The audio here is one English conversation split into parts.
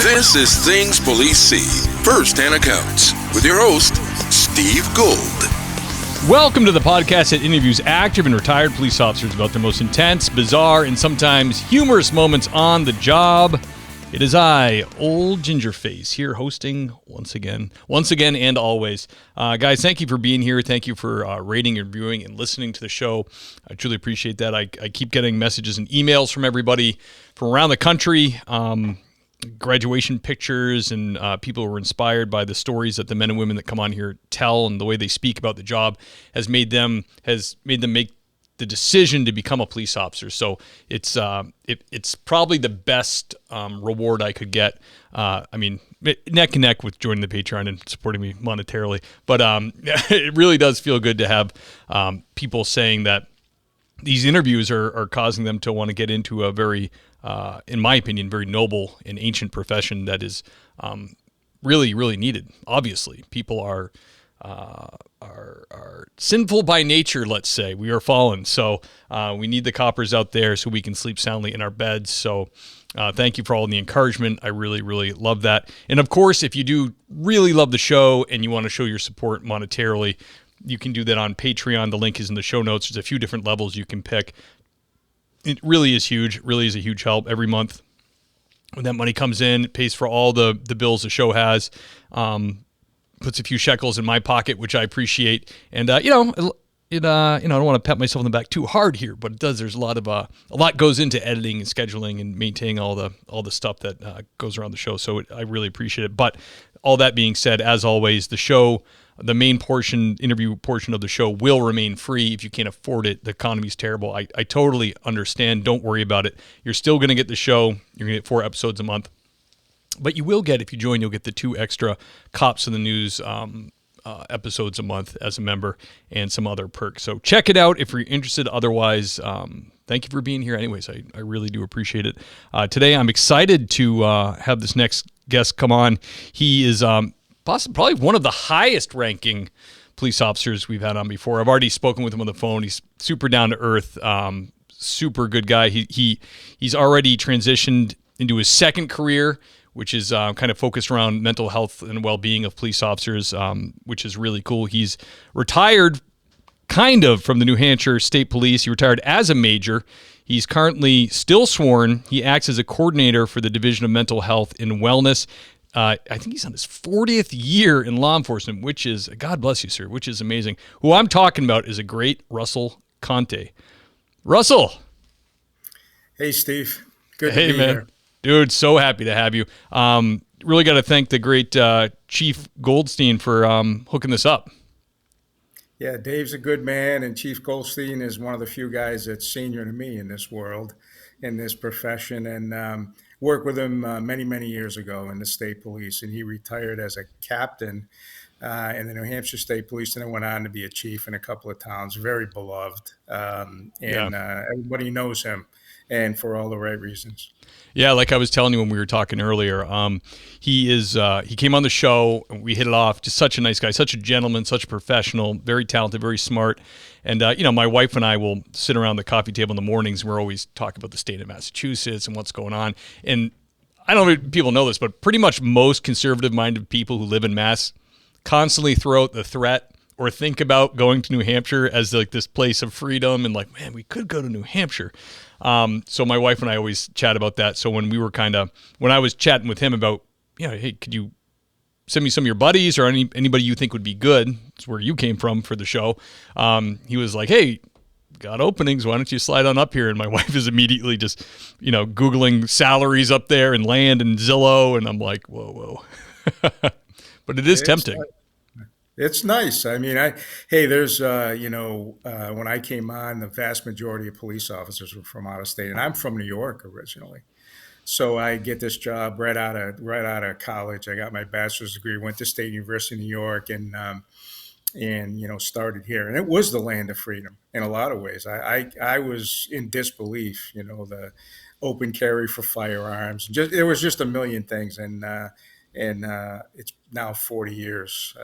This is Things Police See, First-Hand Accounts, with your host, Steve Gold. Welcome to the podcast that interviews active and retired police officers about their most intense, bizarre, and sometimes humorous moments on the job. It is I, Old Gingerface, here hosting once again and always. Guys, thank you for being here. Thank you for rating and reviewing and listening to the show. I truly appreciate that. I keep getting messages and emails from everybody from around the country, graduation pictures, and people who are inspired by the stories that the men and women that come on here tell, and the way they speak about the job has made them make the decision to become a police officer. So it's probably the best reward I could get. Neck and neck with joining the Patron and supporting me monetarily. But it really does feel good to have people saying that these interviews are causing them to want to get into a very, in my opinion, very noble and ancient profession that is really, really needed. Obviously, people are sinful by nature, let's say. We are fallen. So we need the coppers out there so we can sleep soundly in our beds. So thank you for all the encouragement. I really, really love that. And of course, if you do really love the show and you want to show your support monetarily, you can do that on Patreon. The link is in the show notes. There's a few different levels you can pick. It really is huge. It really is a huge help every month. When that money comes in, it pays for all the bills the show has. Puts a few shekels in my pocket, which I appreciate. And I don't want to pat myself on the back too hard here, but it does. There's a lot goes into editing and scheduling and maintaining all the stuff that goes around the show. So I really appreciate it. But all that being said, as always, the main interview portion of the show will remain free. If you can't afford it, the economy's terrible. I totally understand. Don't worry about it. You're still going to get the show. You're going to get 4 episodes a month. But you will get, if you join, you'll get the 2 extra Cops in the News episodes a month as a member and some other perks. So check it out if you're interested. Otherwise, thank you for being here anyways. I really do appreciate it. Today, I'm excited to have this next guest come on. He is probably one of the highest ranking police officers we've had on before. I've already spoken with him on the phone. He's super down to earth, super good guy. He's already transitioned into his second career, which is kind of focused around mental health and well-being of police officers, which is really cool. He's retired kind of from the New Hampshire State Police. He retired as a major. He's currently still sworn. He acts as a coordinator for the Division of Mental Health and Wellness. I think he's on his 40th year in law enforcement, which is, God bless you, sir, which is amazing. Who I'm talking about is a great Russell Conte. Russell. Hey, Steve. Good to be man. here. Dude, so happy to have you. Really got to thank the great Chief Goldstein for hooking this up. Yeah, Dave's a good man, and Chief Goldstein is one of the few guys that's senior to me in this world, in this profession, and worked with him many, many years ago in the state police, and he retired as a captain in the New Hampshire State Police, and then went on to be a chief in a couple of towns. Very beloved, everybody knows him, and for all the right reasons. Yeah, like I was telling you when we were talking earlier, he came on the show and we hit it off. Just such a nice guy, such a gentleman, such a professional, very talented, very smart. And my wife and I will sit around the coffee table in the mornings and we're always talking about the state of Massachusetts and what's going on. And I don't know if people know this, but pretty much most conservative-minded people who live in Mass constantly throw out the threat or think about going to New Hampshire as like this place of freedom and like, man, we could go to New Hampshire. So my wife and I always chat about that. So when I was chatting with him about, hey, could you send me some of your buddies or anybody you think would be good? It's where you came from for the show. He was like, hey, got openings. Why don't you slide on up here? And my wife is immediately just, Googling salaries up there and land and Zillow. And I'm like, whoa. But it is tempting. It's nice. I mean, there's, when I came on, the vast majority of police officers were from out of state, and I'm from New York originally. So I get this job right out of college. I got my bachelor's degree, went to State University of New York, and started here. And it was the land of freedom in a lot of ways. I was in disbelief, the open carry for firearms. There was just a million things, and it's now 40 years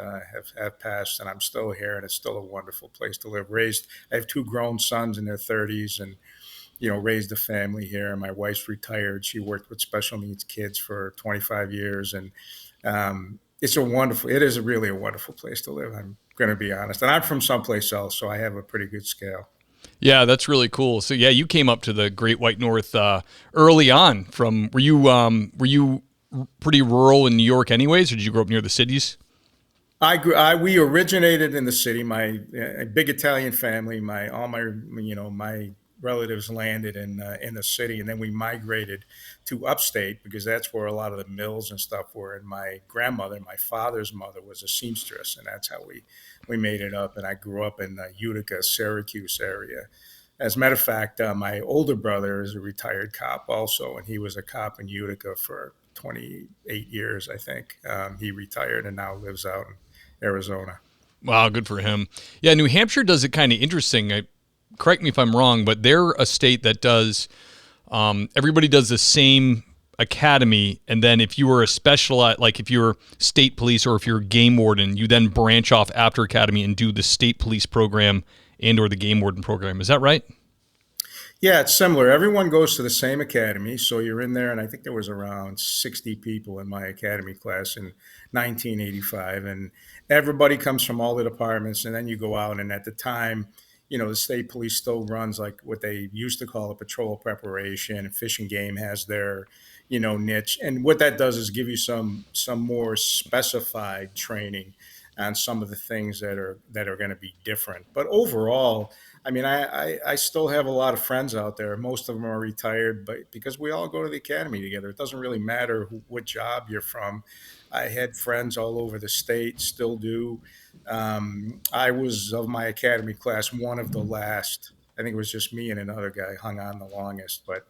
have passed, and I'm still here, and it's still a wonderful place to live. I have 2 grown sons in their 30s, and raised a family here. My wife's retired. She worked with special needs kids for 25 years. And it is really a wonderful place to live. I'm going to be honest. And I'm from someplace else, so I have a pretty good scale. Yeah, that's really cool. So yeah, you came up to the Great White North early on. Were you pretty rural in New York, anyways, or did you grow up near the cities? We originated in the city. My big Italian family. My relatives landed in the city, and then we migrated to upstate because that's where a lot of the mills and stuff were. And my grandmother, my father's mother, was a seamstress, and that's how we made it up. And I grew up in the Utica, Syracuse area. As a matter of fact, my older brother is a retired cop also, and he was a cop in Utica for 28 years, I think. He retired and now lives out in Arizona. Wow, good for him. Yeah, New Hampshire does it kind of interesting. Correct me if I'm wrong, but they're a state that does, everybody does the same academy, and then if you were a specialized, like if you're state police or if you're a game warden, you then branch off after academy and do the state police program and or the game warden program. Is that right? Yeah, it's similar. Everyone goes to the same academy. So you're in there, and I think there was around 60 people in my academy class in 1985. And everybody comes from all the departments, and then you go out. And at the time, the state police still runs like what they used to call a patrol preparation. And Fish and Game has their, niche. And what that does is give you some more specified training on some of the things that are going to be different. But overall, I mean, I still have a lot of friends out there. Most of them are retired, but because we all go to the academy together, it doesn't really matter what job you're from. I had friends all over the state, still do. I was, of my academy class, one of the last. I think it was just me and another guy hung on the longest, but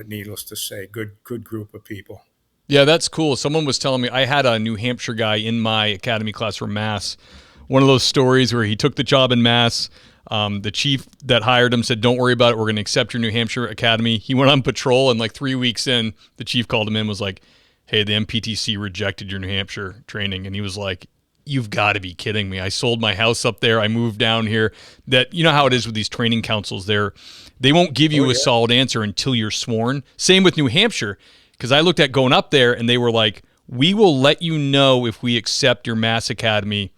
needless to say, good group of people. Yeah, that's cool. Someone was telling me I had a New Hampshire guy in my academy class for Mass. One of those stories where he took the job in Mass. The chief that hired him said, "Don't worry about it. We're going to accept your New Hampshire academy." He went on patrol, and like 3 weeks in, the chief called him in and was like, "Hey, the MPTC rejected your New Hampshire training." And he was like, "You've got to be kidding me. I sold my house up there. I moved down here." That, you know how it is with these training councils. They won't give you a solid answer until you're sworn. Same with New Hampshire, because I looked at going up there, and they were like, "We will let you know if we accept your Mass Academy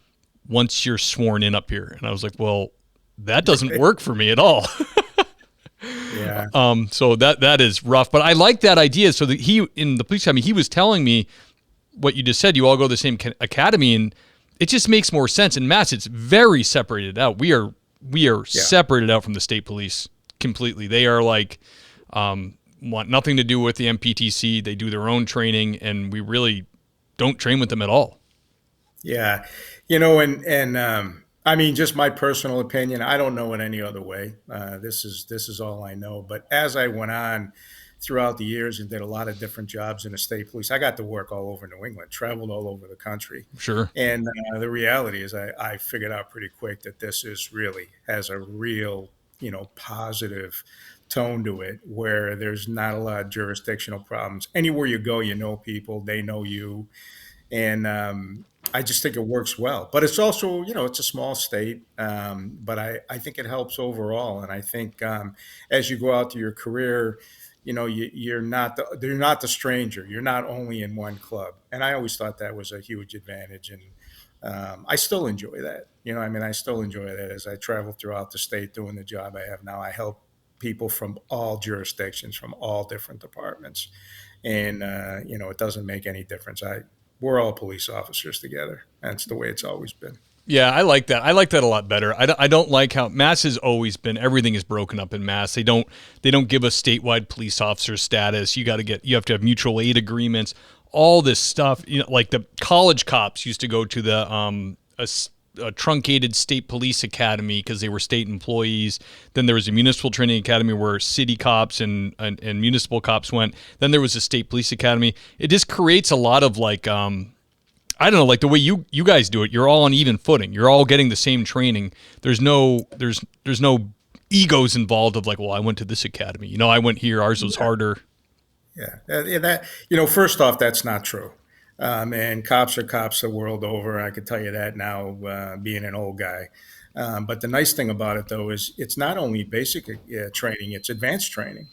once you're sworn in up here." And I was like, well, that doesn't work for me at all. Yeah. So that is rough, but I like that idea. So that he, in the police academy, he was telling me what you just said. You all go to the same academy, and it just makes more sense. In Mass, it's very separated out. We are separated out from the state police completely. They are like want nothing to do with the MPTC. They do their own training, and we really don't train with them at all. Yeah, I mean, just my personal opinion, I don't know it any other way. This is all I know. But as I went on throughout the years and did a lot of different jobs in the state police, I got to work all over New England, traveled all over the country. Sure. And the reality is I figured out pretty quick that this has a real, positive tone to it, where there's not a lot of jurisdictional problems. Anywhere you go, people, they know you. And I just think it works well. But it's also, it's a small state, but I think it helps overall. And I think as you go out to your career, you're not the stranger. You're not only in one club. And I always thought that was a huge advantage. And I still enjoy that. I still enjoy that as I travel throughout the state doing the job I have now. I help people from all jurisdictions, from all different departments. And, it doesn't make any difference. We're all police officers together. That's the way it's always been. Yeah, I like that. I like that a lot better. I don't like how Mass has always been. Everything is broken up in Mass. They don't give us statewide police officer status. You have to have mutual aid agreements. All this stuff. Like the college cops used to go to the a truncated state police academy because they were state employees. Then there was a municipal training academy where city cops and municipal cops went. Then there was a state police academy. It just creates a lot of like, I don't know, like the way you guys do it. You're all on even footing. You're all getting the same training. There's no egos involved of like, well, I went to this academy. I went here. Ours was harder. Yeah. That, first off, that's not true. And cops are cops the world over. I can tell you that now, being an old guy. But the nice thing about it, though, is it's not only basic training; it's advanced training.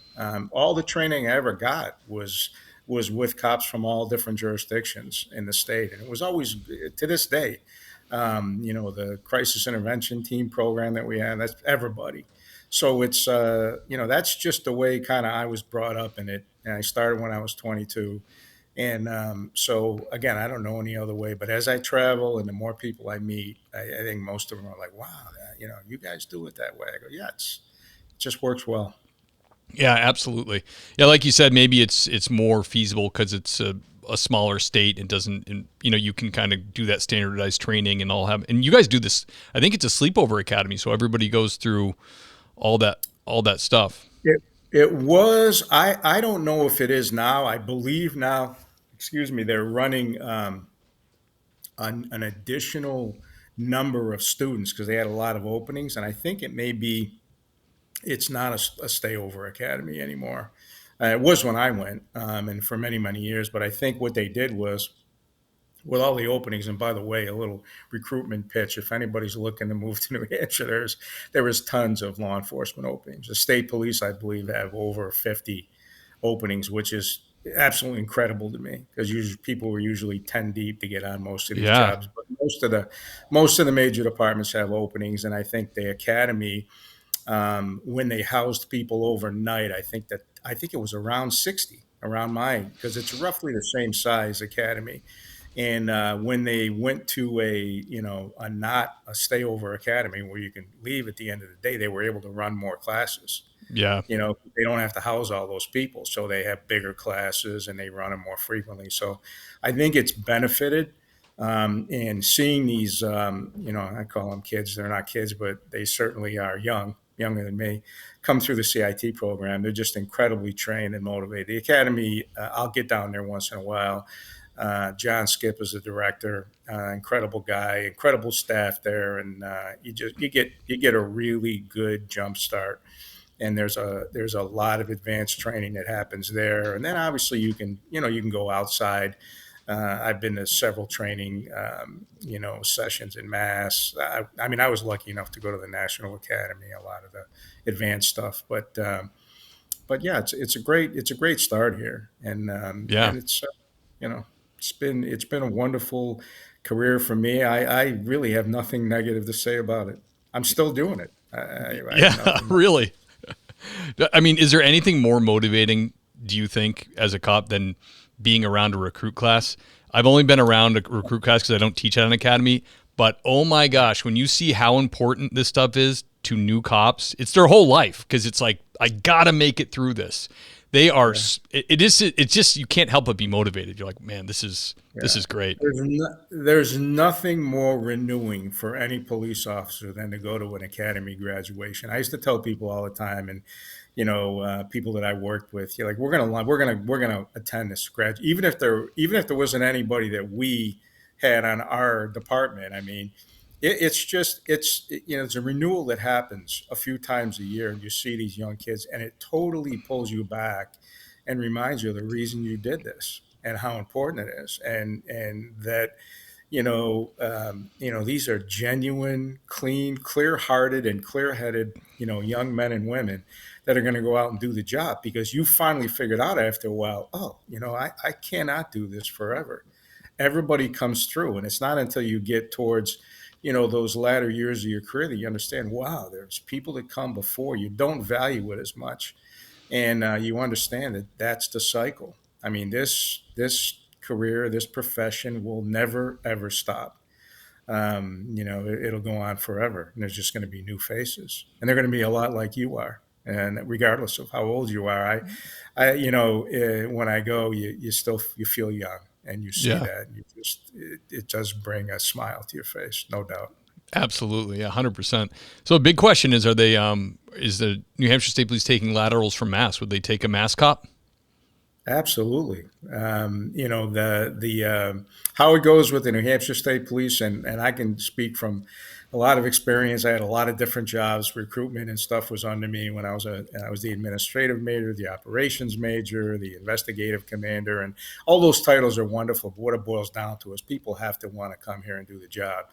All the training I ever got was with cops from all different jurisdictions in the state, and it was always to this day. The crisis intervention team program that we have, that's everybody. So it's that's just the way kind of I was brought up in it, and I started when I was 22. And so again, I don't know any other way. But as I travel and the more people I meet, I think most of them are like, "Wow, you guys do it that way." I go, "Yeah, it just works well." Yeah, absolutely. Yeah, like you said, maybe it's more feasible because it's a smaller state and doesn't, and, you can kind of do that standardized training and all have. And you guys do this. I think it's a sleepover academy, so everybody goes through all that stuff. It was. I don't know if it is now. I believe now. Excuse me. They're running an additional number of students because they had a lot of openings, and I think it may be. It's not a stayover academy anymore. It was when I went, and for many many years. But I think what they did was with all the openings, and by the way, a little recruitment pitch. If anybody's looking to move to New Hampshire, there was tons of law enforcement openings. The state police, I believe, have over 50 openings, which is absolutely incredible to me because people were usually 10 deep to get on most of these Yeah, jobs. But most of the major departments have openings, and I think the academy, when they housed people overnight, I think it was around 60 around mine because it's roughly the same size academy. And when they went to a not a stayover academy where you can leave at the end of the day, they were able to run more classes. yeah, They don't have to house all those people, so they have bigger classes and they run them more frequently. So I think it's benefited. And seeing these, I call them kids. They're not kids, but they certainly are younger than me, come through the CIT program. They're just incredibly trained and motivated. The academy, I'll get down there once in a while. John Skip is the director, incredible guy, incredible staff there, and you get a really good jump start. And there's a lot of advanced training that happens there, and then obviously you can go outside. I've been to several training sessions in Mass. I mean, I was lucky enough to go to the National Academy, a lot of the advanced stuff, but yeah, it's a great start here, yeah. and it's you know, it's been a wonderful career for me. I really have nothing negative to say about it. I'm still doing it. I have Yeah, nothing. really. I mean, is there anything more motivating, do you think, as a cop than being around a recruit class? I've only been around a recruit class because I don't teach at an academy, but oh my gosh, when you see how important this stuff is to new cops, it's their whole life because it's like, I gotta make it through this. They are. Yeah. It's just you can't help but be motivated. You're like, man, this is Yeah. great. There's nothing more renewing for any police officer than to go to an academy graduation. I used to tell people all the time, and people that I worked with, you're like, we're gonna attend this grad, even if there wasn't anybody that we had on our department. I mean, it's a renewal that happens a few times a year, and you see these young kids, and it totally pulls you back and reminds you of the reason you did this and how important it is, and that these are genuine, clean, clear-hearted, and clear-headed young men and women that are going to go out and do the job because you finally figured out after a while, oh, I cannot do this forever. Everybody comes through, and it's not until you get towards those latter years of your career that you understand, wow, there's people that come before you don't value it as much, and you understand that that's the cycle. I mean, this career, this profession will never ever stop. It'll go on forever, and there's just going to be new faces, and they're going to be a lot like you are. And regardless of how old you are, when I go, you feel young, and you see Yeah, that, and it does bring a smile to your face, no doubt. absolutely. Yeah, 100%. So a big question is, is the New Hampshire State Police taking laterals from Mass? Would they take a Mass cop? Absolutely. The how it goes with the New Hampshire State Police, and I can speak from a lot of experience. I had a lot of different jobs. Recruitment and stuff was under me when I was the administrative major, the operations major, the investigative commander, and all those titles are wonderful. But what it boils down to is people have to want to come here and do the job.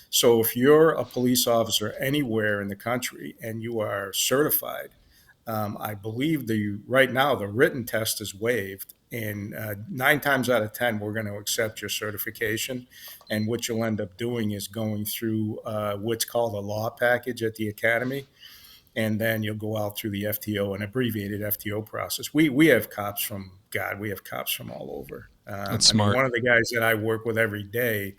So if you're a police officer anywhere in the country and you are certified, I believe right now the written test is waived, and 9 times out of 10 we're going to accept your certification. And what you'll end up doing is going through what's called a law package at the academy, and then you'll go out through the FTO, an abbreviated FTO process. We have cops from we have cops from all over. That's smart. One of the guys that I work with every day,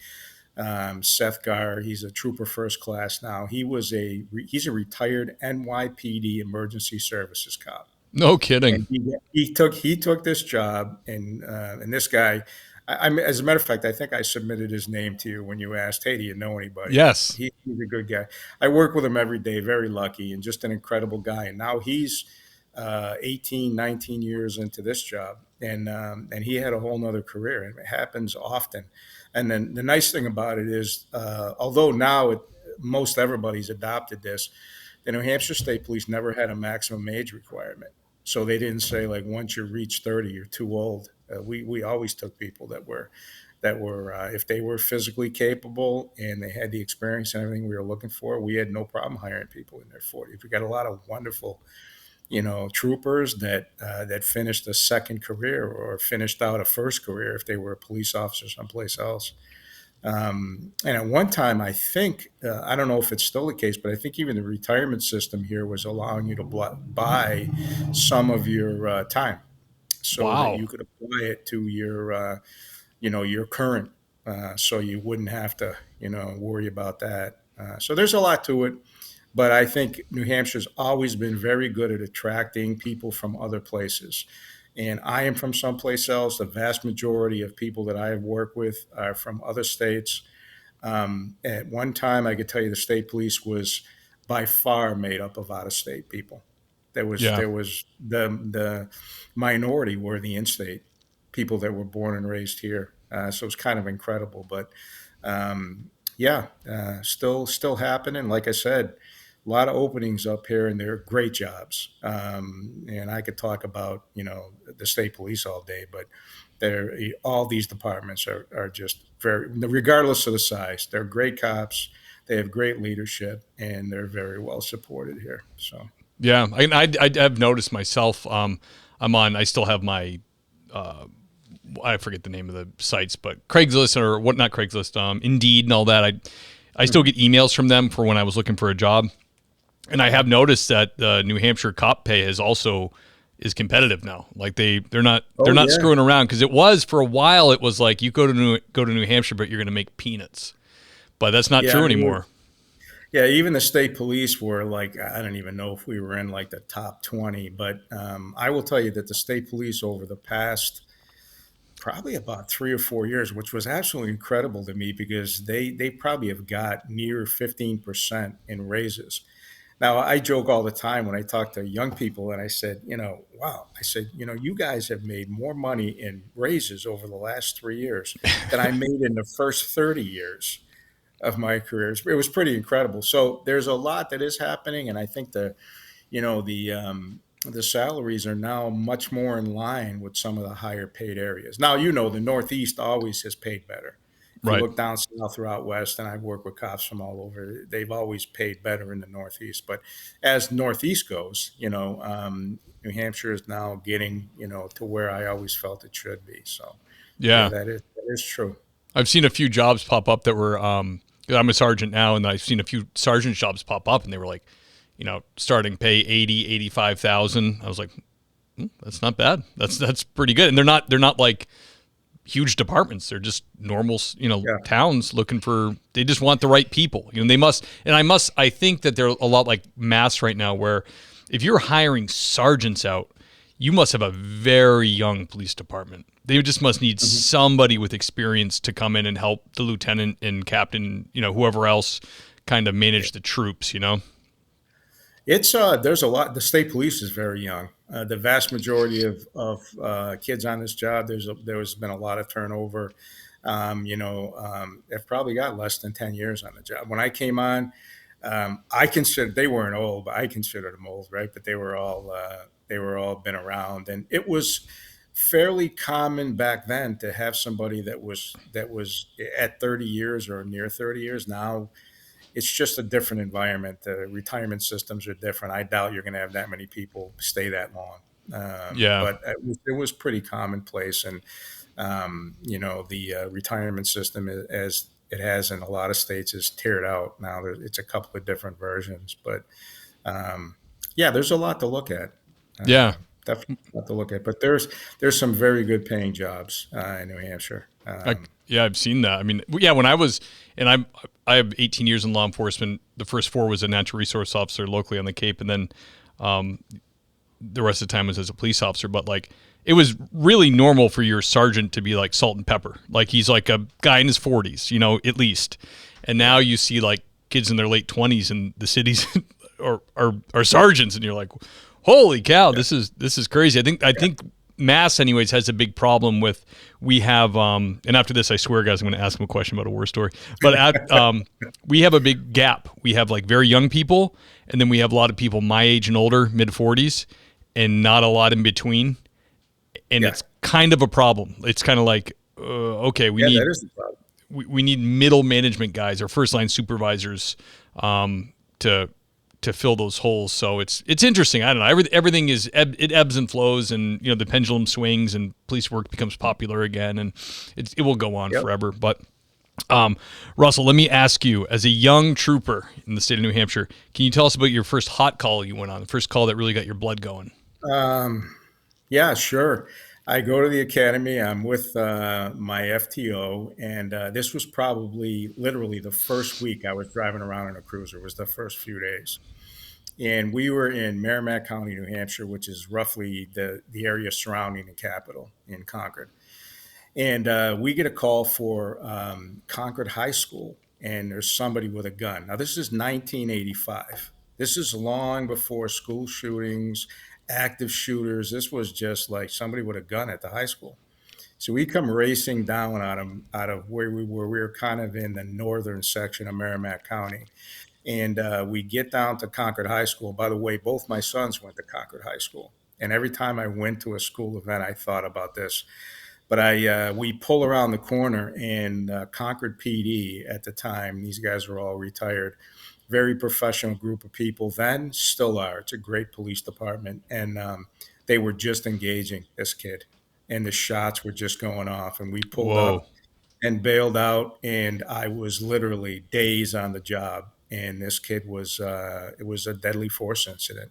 Seth Gar, he's a trooper first class now. He's a retired NYPD emergency services cop. No kidding. And he took this job, and this guy, as a matter of fact, I think I submitted his name to you when you asked, "Hey, do you know anybody?" Yes. He's a good guy. I work with him every day. Very lucky, and just an incredible guy. And now he's 18, 19 years into this job, and he had a whole nother career, and it happens often. And then the nice thing about it is, although now most everybody's adopted this, the New Hampshire State Police never had a maximum age requirement. So they didn't say, like, once you reach 30, you're too old. We always took people that were if they were physically capable and they had the experience and everything we were looking for, we had no problem hiring people in their 40s. We got a lot of wonderful, troopers that finished a second career or finished out a first career if they were a police officer someplace else. And at one time, I think, I don't know if it's still the case, but I think even the retirement system here was allowing you to buy some of your time, so Wow. that you could apply it to your current, so you wouldn't have to, worry about that. So there's a lot to it. But I think New Hampshire's always been very good at attracting people from other places. And I am from someplace else. The vast majority of people that I have worked with are from other states. At one time, I could tell you the state police was by far made up of out-of-state people. There was the minority were the in-state people that were born and raised here. So it was kind of incredible. But still happening. Like I said, a lot of openings up here, and they're great jobs. And I could talk about, the state police all day, but all these departments are just regardless of the size, they're great cops. They have great leadership, and they're very well supported here. So, yeah, I've noticed myself. I still have my, I forget the name of the sites, but Craigslist or what, not Craigslist, Indeed and all that. I still get emails from them for when I was looking for a job. And I have noticed that the New Hampshire cop pay is competitive now. Like they're not screwing around, because it was for a while. It was like you go to New Hampshire, but you're going to make peanuts. But that's not true anymore. Yeah, even the state police were like, I don't even know if we were in like the top 20. But I will tell you that the state police over the past probably about 3 or 4 years, which was absolutely incredible to me, because they probably have got near 15% in raises. Now, I joke all the time when I talk to young people, and I said, wow, I said, you guys have made more money in raises over the last 3 years than I made in the first 30 years of my career. It was pretty incredible. So there's a lot that is happening, and I think the salaries are now much more in line with some of the higher paid areas. Now, the Northeast always has paid better. If you look down south or out west, and I've worked with cops from all over, they've always paid better in the Northeast. But as Northeast goes, New Hampshire is now getting, to where I always felt it should be. So yeah, that is true. I've seen a few jobs pop up that were, I'm a sergeant now, and I've seen a few sergeant jobs pop up, and they were like, starting pay 80, 85,000. I was like, that's not bad. That's pretty good. And they're not like huge departments. They're just normal, towns looking for, they just want the right people. I think that they're a lot like Mass right now, where if you're hiring sergeants out, you must have a very young police department. They just must need somebody with experience to come in and help the lieutenant and captain, whoever else kind of manage the troops, It's there's a lot. The state police is very young. The vast majority of kids on this job, there's been a lot of turnover. They've probably got less than 10 years on the job. When I came on, I considered, they weren't old, but I considered them old, right? But they were all been around, and it was fairly common back then to have somebody that was at 30 years or near 30 years. Now it's just a different environment. The retirement systems are different. I doubt you're going to have that many people stay that long. Yeah. But it was pretty commonplace, and the retirement system, as it has in a lot of states, is tiered out now. It's a couple of different versions, but yeah, there's a lot to look at. Yeah. Definitely a lot to look at. But there's some very good paying jobs in New Hampshire. Yeah, I've seen that. I mean, yeah, when I was, and I have 18 years in law enforcement. The first 4 was a natural resource officer locally on the Cape, and then the rest of the time was as a police officer. But like, it was really normal for your sergeant to be like salt and pepper. Like, he's like a guy in his 40s, at least. And now you see like kids in their late 20s in the cities are sergeants, and you're like, holy cow, this is crazy. I think Mass anyways has a big problem with, we have and after this I swear guys I'm going to ask him a question about a war story, but we have a big gap. We have like very young people, and then we have a lot of people my age and older, mid 40s, and not a lot in between, and it's kind of a problem. It's kind of like okay, we need, that is the problem. We need middle management guys or first line supervisors to fill those holes. So it's interesting. I don't know. Everything it ebbs and flows, and the pendulum swings, and police work becomes popular again, and it will go on forever. But Russell, let me ask you, as a young trooper in the state of New Hampshire, can you tell us about your first hot call you went on, the first call that really got your blood going? Yeah, sure. I go to the academy. I'm with my FTO, and this was probably literally the first week I was driving around in a cruiser. It was the first few days. And we were in Merrimack County, New Hampshire, which is roughly the area surrounding the capital in Concord. And we get a call for Concord High School, and there's somebody with a gun. Now, this is 1985. This is long before school shootings, active shooters. This was just like somebody with a gun at the high school. So we come racing down out of where we were. We were kind of in the northern section of Merrimack County. And we get down to Concord High School. By the way, both my sons went to Concord High School. And every time I went to a school event, I thought about this. But we pull around the corner, and Concord PD at the time, these guys were all retired, very professional group of people, then still are. It's a great police department. And they were just engaging this kid, and the shots were just going off. And we pulled up and bailed out, and I was literally days on the job. And this kid it was a deadly force incident.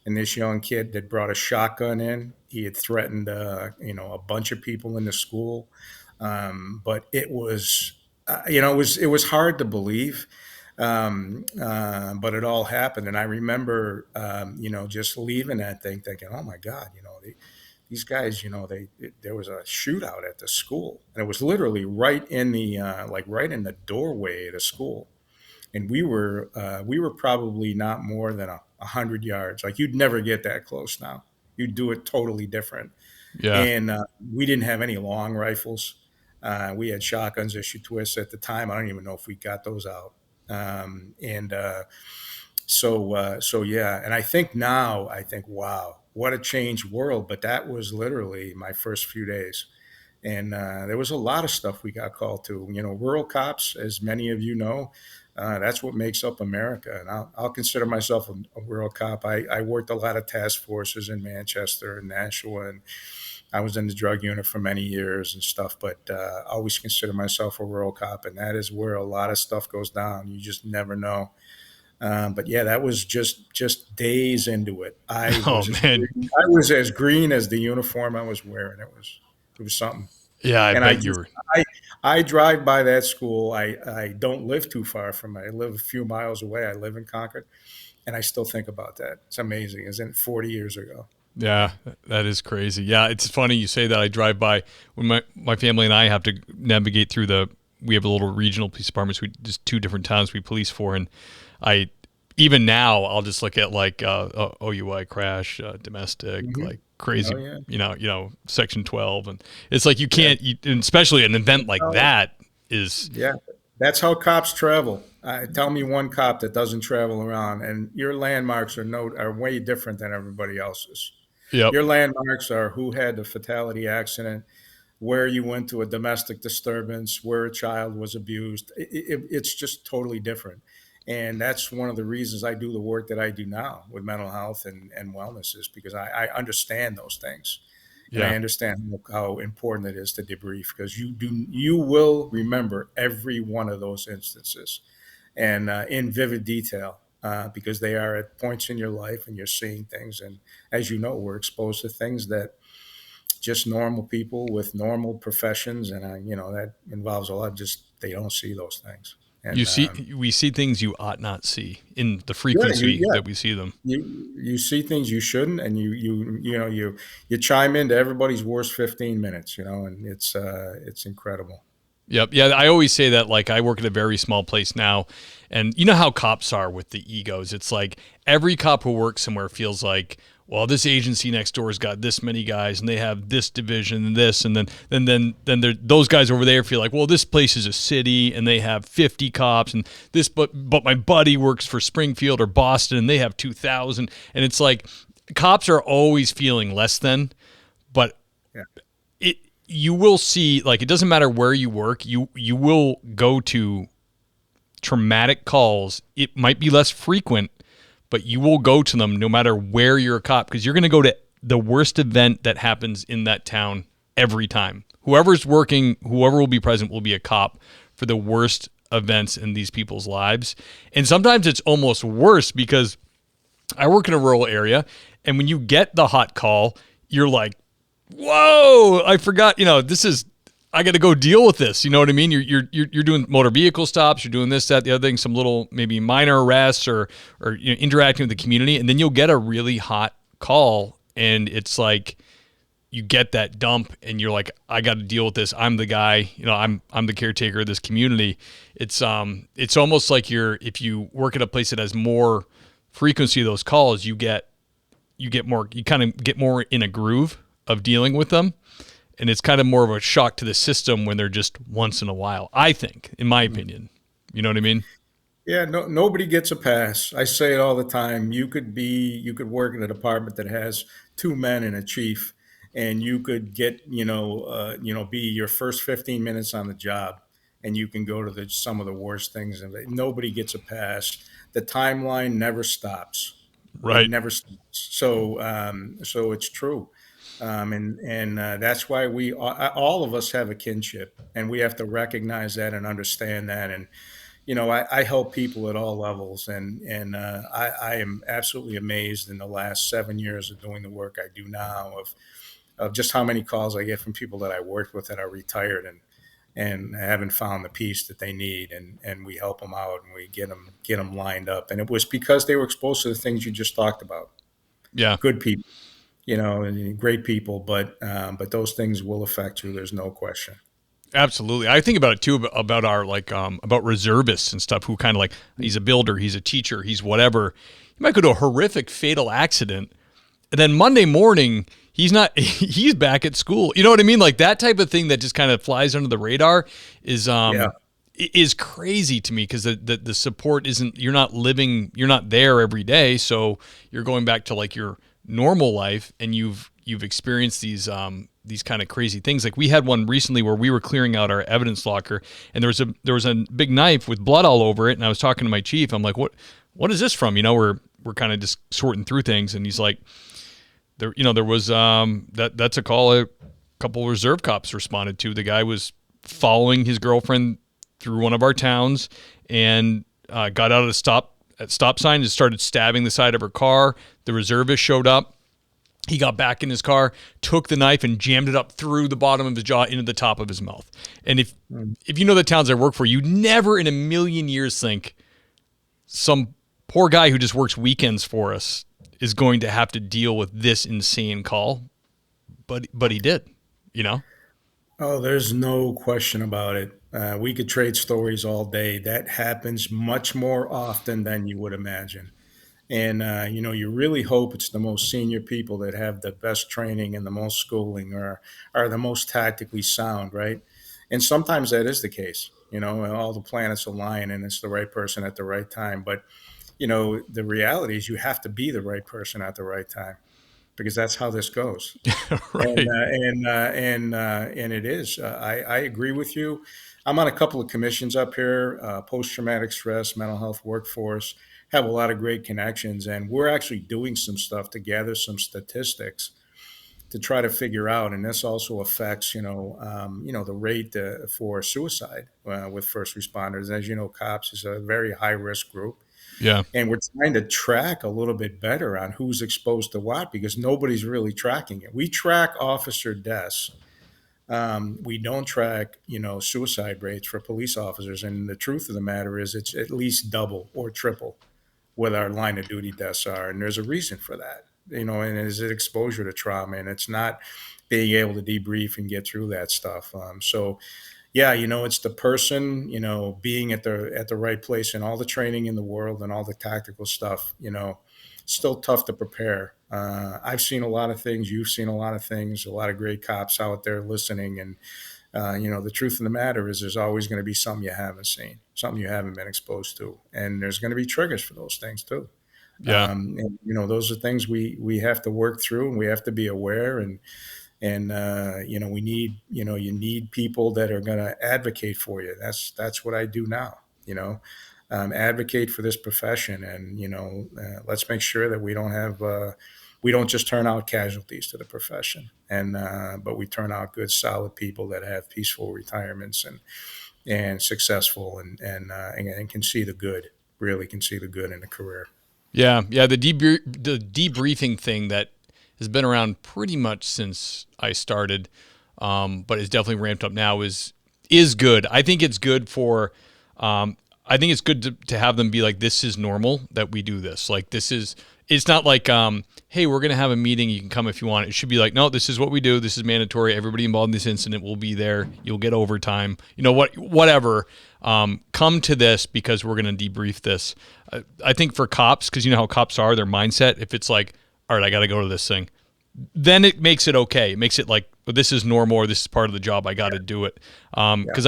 And this young kid that brought a shotgun in, he had threatened, a bunch of people in the school. But it was, it was hard to believe. But it all happened. And I remember, just leaving that thing thinking, oh my God, these guys, there was a shootout at the school, and it was literally right in the, right in the doorway of the school. And we were probably not more than 100 yards. Like, you'd never get that close now. You'd do it totally different. Yeah. And we didn't have any long rifles. We had shotguns, issue twists at the time. I don't even know if we got those out. So yeah. And I think now, wow, what a changed world. But that was literally my first few days. And there was a lot of stuff we got called to. Rural cops, as many of you know, that's what makes up America. And I'll consider myself a rural cop. I worked a lot of task forces in Manchester and Nashua, and I was in the drug unit for many years and stuff. But I always consider myself a rural cop, and that is where a lot of stuff goes down. You just never know. But yeah, that was just days into it. I was as green as the uniform I was wearing. It was something. Yeah, I bet you were. I drive by that school. I don't live too far from it. I live a few miles away. I live in Concord, and I still think about that. It's amazing, isn't it? 40 years ago. Yeah, that is crazy. Yeah, it's funny you say that. I drive by when my family and I have to navigate through we have a little regional police departments. We just 2 different towns we police for, and even now I'll just look at like OUI crash, domestic, like crazy, Oh yeah. Section 12, and it's like you can't, and especially an event like that is. Yeah, that's how cops travel. Tell me one cop that doesn't travel around, and your landmarks are way different than everybody else's. Yep. Your landmarks are who had the fatality accident, where you went to a domestic disturbance, where a child was abused. It's just totally different. And that's one of the reasons I do the work that I do now with mental health and wellness, is because I understand those things. And I Yeah. understand how important it is to debrief, because you will remember every one of those instances, and in vivid detail, because they are at points in your life and you're seeing things. And as you know, we're exposed to things that just normal people with normal professions, and that involves a lot. Just they don't see those things, and We see things you ought not see in the yeah, frequency that we see them. you see things you shouldn't, and you chime into everybody's worst 15 minutes, and it's incredible. Yep. Yeah. I always say that, like, I work at a very small place now, and you know how cops are with the egos. It's like every cop who works somewhere feels like, well, this agency next door has got this many guys, and they have this division and this, and then those guys over there feel like, well, this place is a city, and they have 50 cops, and this, but my buddy works for Springfield or Boston, and they have 2,000, and it's like cops are always feeling less than, but Yeah. you will see, like, it doesn't matter where you work, you will go to traumatic calls. It might be less frequent, but you will go to them no matter where you're a cop, because you're going to go to the worst event that happens in that town every time. Whoever's working, whoever will be present will be a cop for the worst events in these people's lives. And sometimes it's almost worse, because I work in a rural area, and when you get the hot call, you're like, whoa, I forgot, I got to go deal with this. You know what I mean? You're doing motor vehicle stops, you're doing this, that, the other thing, some little maybe minor arrests, or interacting with the community, and then you'll get a really hot call, and it's like you get that dump, and you're like, I got to deal with this. I'm the guy. I'm the caretaker of this community. It's almost like if you work at a place that has more frequency of those calls, you kind of get more in a groove of dealing with them. And it's kind of more of a shock to the system when they're just once in a while, I think, in my opinion. You know what I mean? Yeah, nobody gets a pass. I say it all the time. You could work in a department that has two men and a chief, and you could get, be your first 15 minutes on the job, and you can go to some of the worst things, and nobody gets a pass. The timeline never stops. It Right. never stops. So it's true. And that's why all of us have a kinship, and we have to recognize that and understand that. And I help people at all levels, and I am absolutely amazed in the last 7 years of doing the work I do now of just how many calls I get from people that I worked with that are retired and haven't found the peace that they need, and we help them out, and we get them lined up. And it was because they were exposed to the things you just talked about. Yeah. Good people, and great people, but those things will affect you. There's no question. Absolutely. I think about it too, about our about reservists and stuff, who kind of like, he's a builder, he's a teacher, he's whatever. He might go to a horrific fatal accident, and then Monday morning he's he's back at school. You know what I mean? Like that type of thing that just kind of flies under the radar is crazy to me, because the support isn't, you're not there every day, so you're going back to like your normal life, and you've experienced these kind of crazy things. Like we had one recently where we were clearing out our evidence locker, and there was a big knife with blood all over it, and I was talking to my chief. I'm like, what is this from? We're kind of just sorting through things, and he's like, there was that's a call a couple of reserve cops responded to. The guy was following his girlfriend through one of our towns, and got out of the stop sign and started stabbing the side of her car. The reservist showed up. He got back in his car, took the knife, and jammed it up through the bottom of his jaw into the top of his mouth. And if you know the towns I work for, you never in a million years think some poor guy who just works weekends for us is going to have to deal with this insane call. But he did, Oh, there's no question about it. We could trade stories all day. That happens much more often than you would imagine. And, you really hope it's the most senior people that have the best training and the most schooling, or are the most tactically sound, right? And sometimes that is the case, and all the planets align and it's the right person at the right time. But, the reality is you have to be the right person at the right time, because that's how this goes. And Right. it is. I agree with you. I'm on a couple of commissions up here, post traumatic stress, mental health, workforce. Have a lot of great connections, and we're actually doing some stuff to gather some statistics to try to figure out. And this also affects, the rate for suicide with first responders. As you know, cops is a very high risk group, Yeah. and we're trying to track a little bit better on who's exposed to what, because nobody's really tracking it. We track officer deaths. We don't track, suicide rates for police officers. And the truth of the matter is it's at least double or triple what our line of duty deaths are. And there's a reason for that, and it's exposure to trauma, and it's not being able to debrief and get through that stuff. So yeah, it's the person, being at the right place, and all the training in the world and all the tactical stuff, still tough to prepare. I've seen a lot of things. You've seen a lot of things, a lot of great cops out there listening. And, the truth of the matter is there's always going to be something you haven't seen, something you haven't been exposed to. And there's going to be triggers for those things too. Yeah. And, those are things we have to work through, and we have to be aware. And we need, you need people that are going to advocate for you. That's what I do now. Advocate for this profession. And let's make sure that we don't just turn out casualties to the profession, and but we turn out good, solid people that have peaceful retirements, and successful, and can see the good, really can see the good in a career. Yeah. Yeah. The debriefing thing that has been around pretty much since I started, but is definitely ramped up now is good. I think it's good for. I think it's good to have them be like, this is normal that we do this. Like, this is. It's not like, hey, we're going to have a meeting. You can come if you want. It should be like, no, this is what we do. This is mandatory. Everybody involved in this incident will be there. You'll get overtime. Whatever. Come to this because we're going to debrief this. I think for cops, because you know how cops are, their mindset, if it's like, all right, I got to go to this thing, then it makes it okay. It makes it like, well, this is normal, or this is part of the job. I got to do it. Because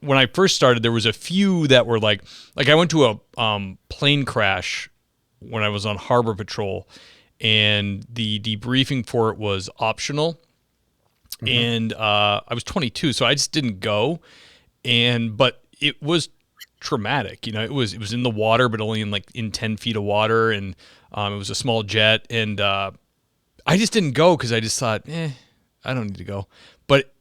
when I first started, there was a few that were like I went to a plane crash when I was on harbor patrol, and the debriefing for it was optional. Mm-hmm. And I was 22, so I just didn't go. But it was traumatic. It was in the water, but only in 10 feet of water, and it was a small jet, and I just didn't go because I just thought, I don't need to go. But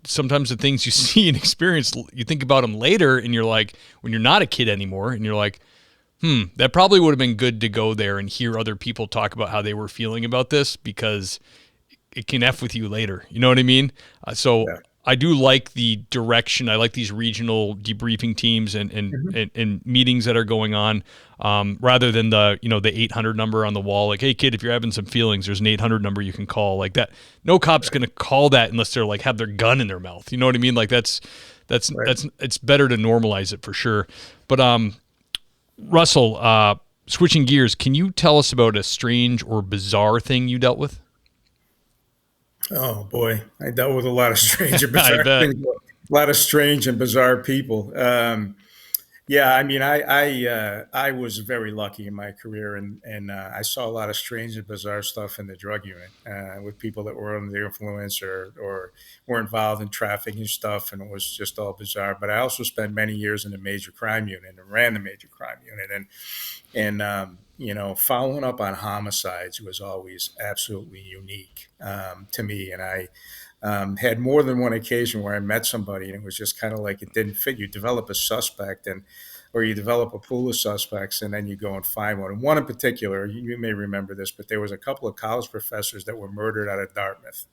sometimes the things you see and experience, you think about them later, and you're like, when you're not a kid anymore, and you're like, that probably would have been good to go there and hear other people talk about how they were feeling about this, because it can F with you later. You know what I mean? So I do like the direction. I like these regional debriefing teams and meetings that are going on, rather than the 800 number on the wall. Like, hey kid, if you're having some feelings, there's an 800 number you can call. Like that. No cop's going to call that unless they're like have their gun in their mouth. You know what I mean? Like that's it's better to normalize it for sure. But Russell, switching gears, can you tell us about a strange or bizarre thing you dealt with? Oh boy, I dealt with a lot of strange and I bizarre bet. things, a lot of strange and bizarre people. Yeah, I mean, I was very lucky in my career, and I saw a lot of strange and bizarre stuff in the drug unit with people that were under the influence, or were involved in trafficking stuff, and it was just all bizarre. But I also spent many years in the major crime unit and ran the major crime unit, and following up on homicides was always absolutely unique to me, and I. Had more than one occasion where I met somebody and it was just kind of like it didn't fit. You develop a suspect, or you develop a pool of suspects, and then you go and find one. And one in particular, you may remember this, but there was a couple of college professors that were murdered out of Dartmouth.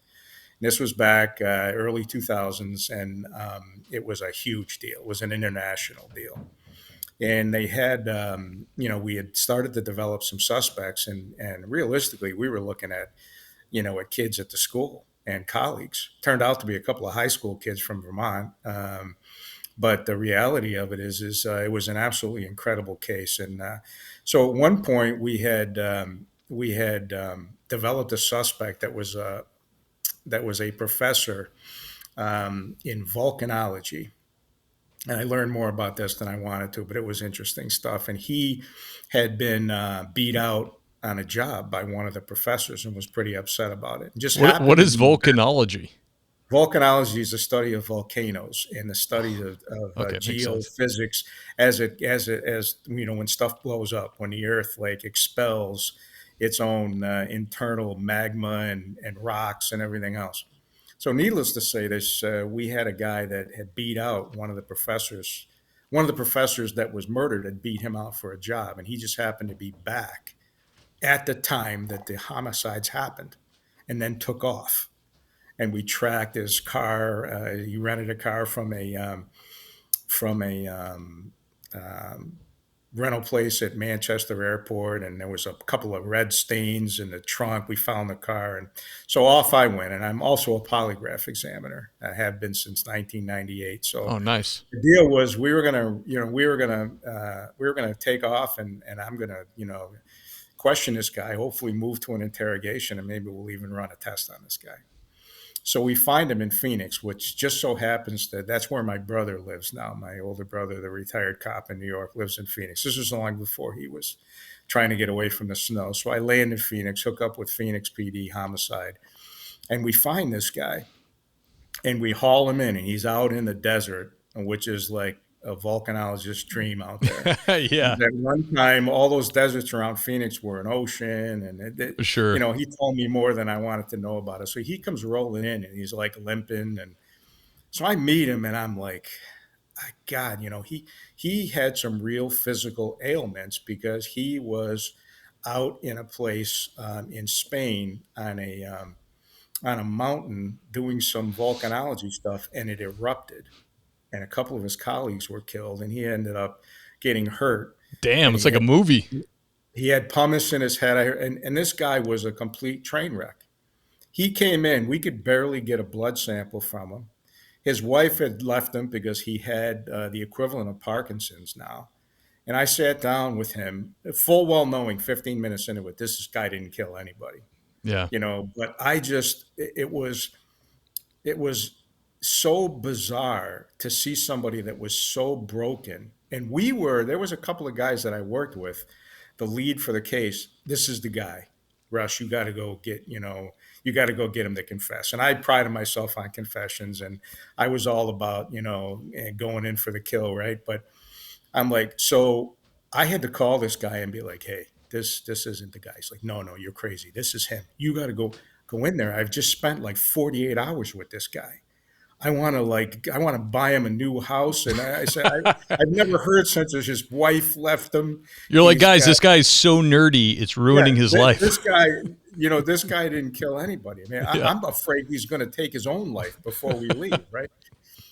And this was back early 2000s, and it was a huge deal. It was an international deal. And they had, we had started to develop some suspects, and realistically, we were looking at kids at the school and colleagues. Turned out to be a couple of high school kids from Vermont, But the reality of it is it was an absolutely incredible case. And so at one point we had developed a suspect that was a professor in volcanology. And I learned more about this than I wanted to, but it was interesting stuff. And he had been beat out on a job by one of the professors and was pretty upset about it. It just What happened to is be volcanology? volcanology is the study of volcanoes and the study of Okay, makes sense. geophysics as you know, when stuff blows up, when the earth like expels its own internal magma and rocks and everything else. So needless to say, this we had a guy that had beat out one of the professors. One of the professors that was murdered had beat him out for a job, and he just happened to be back at the time that the homicides happened, and then took off. And we tracked his car. He rented a car from a rental place at Manchester Airport, and there was a couple of red stains in the trunk. We found the car, and so off I went. And I'm also a polygraph examiner. I have been since 1998. So Oh, nice. the deal was we were gonna take off, and I'm gonna question this guy. Hopefully, move to an interrogation, and maybe we'll even run a test on this guy. So we find him in Phoenix, which just so happens that that's where my brother lives now. My older brother, the retired cop in New York, lives in Phoenix. This was long before he was trying to get away from the snow. So I land in Phoenix, hook up with Phoenix PD homicide, and we find this guy and we haul him in, and he's out in the desert, which is like a volcanologist's dream out there. Yeah, At one time, all those deserts around Phoenix were an ocean, and sure. he told me more than I wanted to know about it. So he comes rolling in, and he's like limping, and so I meet him, and I'm like, God, he had some real physical ailments because he was out in a place in Spain on a mountain doing some volcanology stuff, and it erupted, and a couple of his colleagues were killed, and he ended up getting hurt, Damn, and it's like a movie. he had pumice in his head. And this guy was a complete train wreck. He came in, we could barely get a blood sample from him. His wife had left him because he had the equivalent of Parkinson's now. And I sat down with him, full well knowing 15 minutes into it, this guy didn't kill anybody, Yeah. but it was so bizarre to see somebody that was so broken. And there was a couple of guys that I worked with, the lead for the case. This is the guy, Russ, you got to go get him to confess. And I prided myself on confessions, and I was all about, going in for the kill. Right. But I'm like, so I had to call this guy and be like, hey, this isn't the guy. He's like, no, you're crazy. This is him. You got to go in there. I've just spent like 48 hours with this guy. I want to buy him a new house. And I said, I've never heard since his wife left him. You're like, He's guys, got, this guy is so nerdy, it's ruining his life. this guy, this guy didn't kill anybody. Man, Yeah. I'm afraid he's going to take his own life before we leave. Right.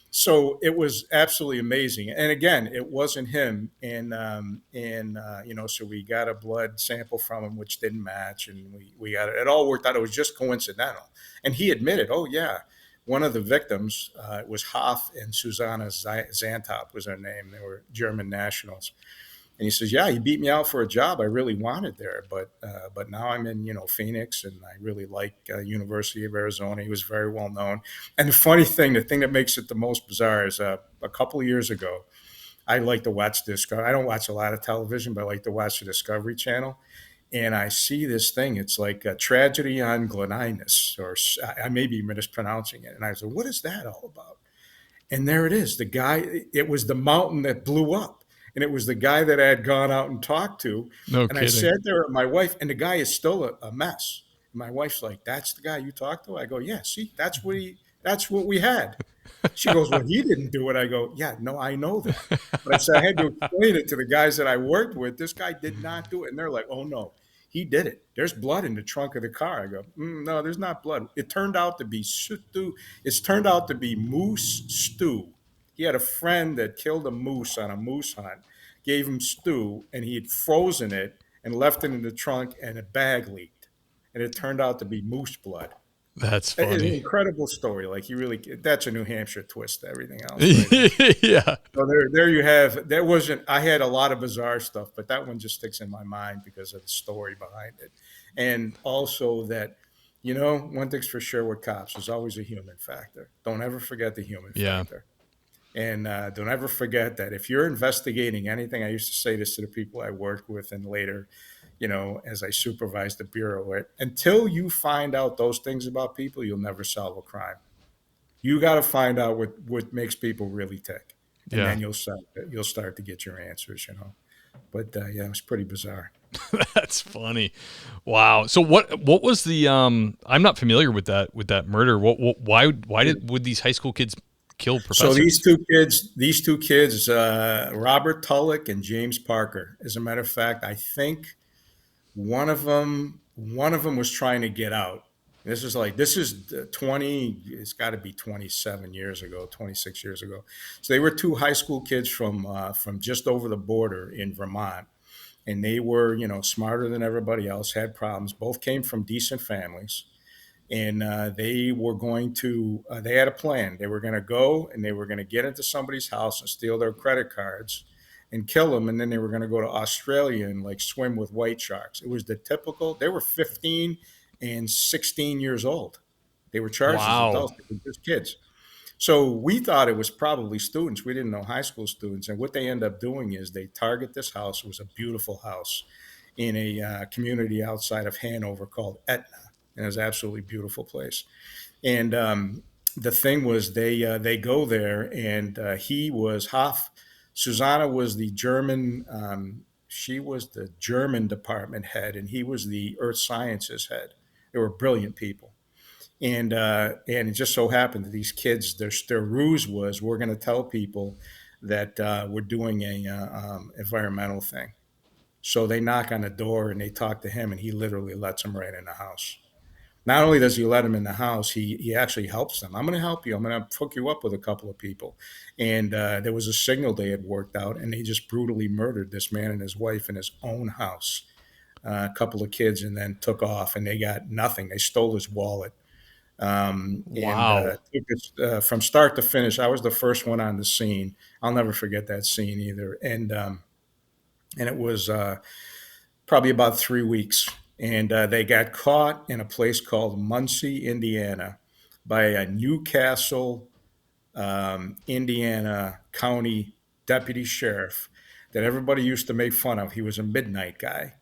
So it was absolutely amazing. And again, it wasn't him. So we got a blood sample from him, which didn't match. And we got it. It all worked out. It was just coincidental. And he admitted, oh, yeah, one of the victims was Hoff, and Susanna Zantop was her name. They were German nationals. And he says, yeah, he beat me out for a job I really wanted there. But now I'm in, Phoenix, and I really like University of Arizona. He was very well known. And the thing that makes it the most bizarre is a couple of years ago, I like to watch Discovery. I don't watch a lot of television, but I like to watch the Discovery Channel. And I see this thing. It's like a tragedy on Glenines, or I may be mispronouncing it. And I said, what is that all about? And there it is. It was the mountain that blew up. And it was the guy that I had gone out and talked to. No And I kidding. sat there with my wife, and the guy is still a mess. And my wife's like, that's the guy you talked to? I go, yeah, see, that's what we had. She goes, well, he didn't do it. I go, yeah, no, I know that. But I said, I had to explain it to the guys that I worked with. This guy did not do it. And they're like, oh, no, he did it. There's blood in the trunk of the car. I go, no, there's not blood. It turned out to be stew. It's turned out to be moose stew. He had a friend that killed a moose on a moose hunt, gave him stew, and he had frozen it and left it in the trunk, and a bag leaked. And it turned out to be moose blood. That's It's an funny. incredible story. Like that's a New Hampshire twist to everything else, right? Yeah. So there you have. There wasn't. I had a lot of bizarre stuff, but that one just sticks in my mind because of the story behind it, and also that, one thing's for sure with cops, there's always a human factor. Don't ever forget the human Yeah. factor, and don't ever forget that if you're investigating anything. I used to say this to the people I worked with, and later, as I supervised the bureau, right? Until you find out those things about people, you'll never solve a crime. You got to find out what makes people really tick, and Yeah. then you'll start to get your answers. But yeah, it was pretty bizarre. That's funny. Wow. So what was the I'm not familiar with that murder. Why would these high school kids kill So professors? these two kids, Robert Tulloch and James Parker. As a matter of fact, I think one of them was trying to get out. This is 20. It's got to be 27 years ago, 26 years ago. So they were two high school kids from just over the border in Vermont, and they were smarter than everybody else. Had problems. Both came from decent families, and they were going to. They had a plan. They were going to go and they were going to get into somebody's house and steal their credit cards and kill them, and then they were going to go to Australia and like swim with white sharks. It was the typical. They were 15 and 16 years old. They were charged as Wow. adults. They were just kids. So we thought it was probably students. We didn't know high school students. And what they end up doing is they target this house. It was a beautiful house in a community outside of Hanover called Etna. And it was an absolutely beautiful place. And the thing was, they go there, and he was Hoff. Susanna was the German. She was the German department head, and he was the Earth Sciences head. They were brilliant people, and it just so happened that these kids, their ruse was, we're going to tell people that we're doing a environmental thing. So they knock on the door and they talk to him, and he literally lets them right in the house. Not only does he let them in the house, he actually helps them. I'm going to help you. I'm going to hook you up with a couple of people. And there was a signal they had worked out, and they just brutally murdered this man and his wife in his own house, a couple of kids, and then took off. And they got nothing. They stole his wallet, and Wow. took us from start to finish. I was the first one on the scene. I'll never forget that scene either. And it was probably about 3 weeks. And they got caught in a place called Muncie, Indiana, by a Newcastle, Indiana county deputy sheriff that everybody used to make fun of. He was a midnight guy,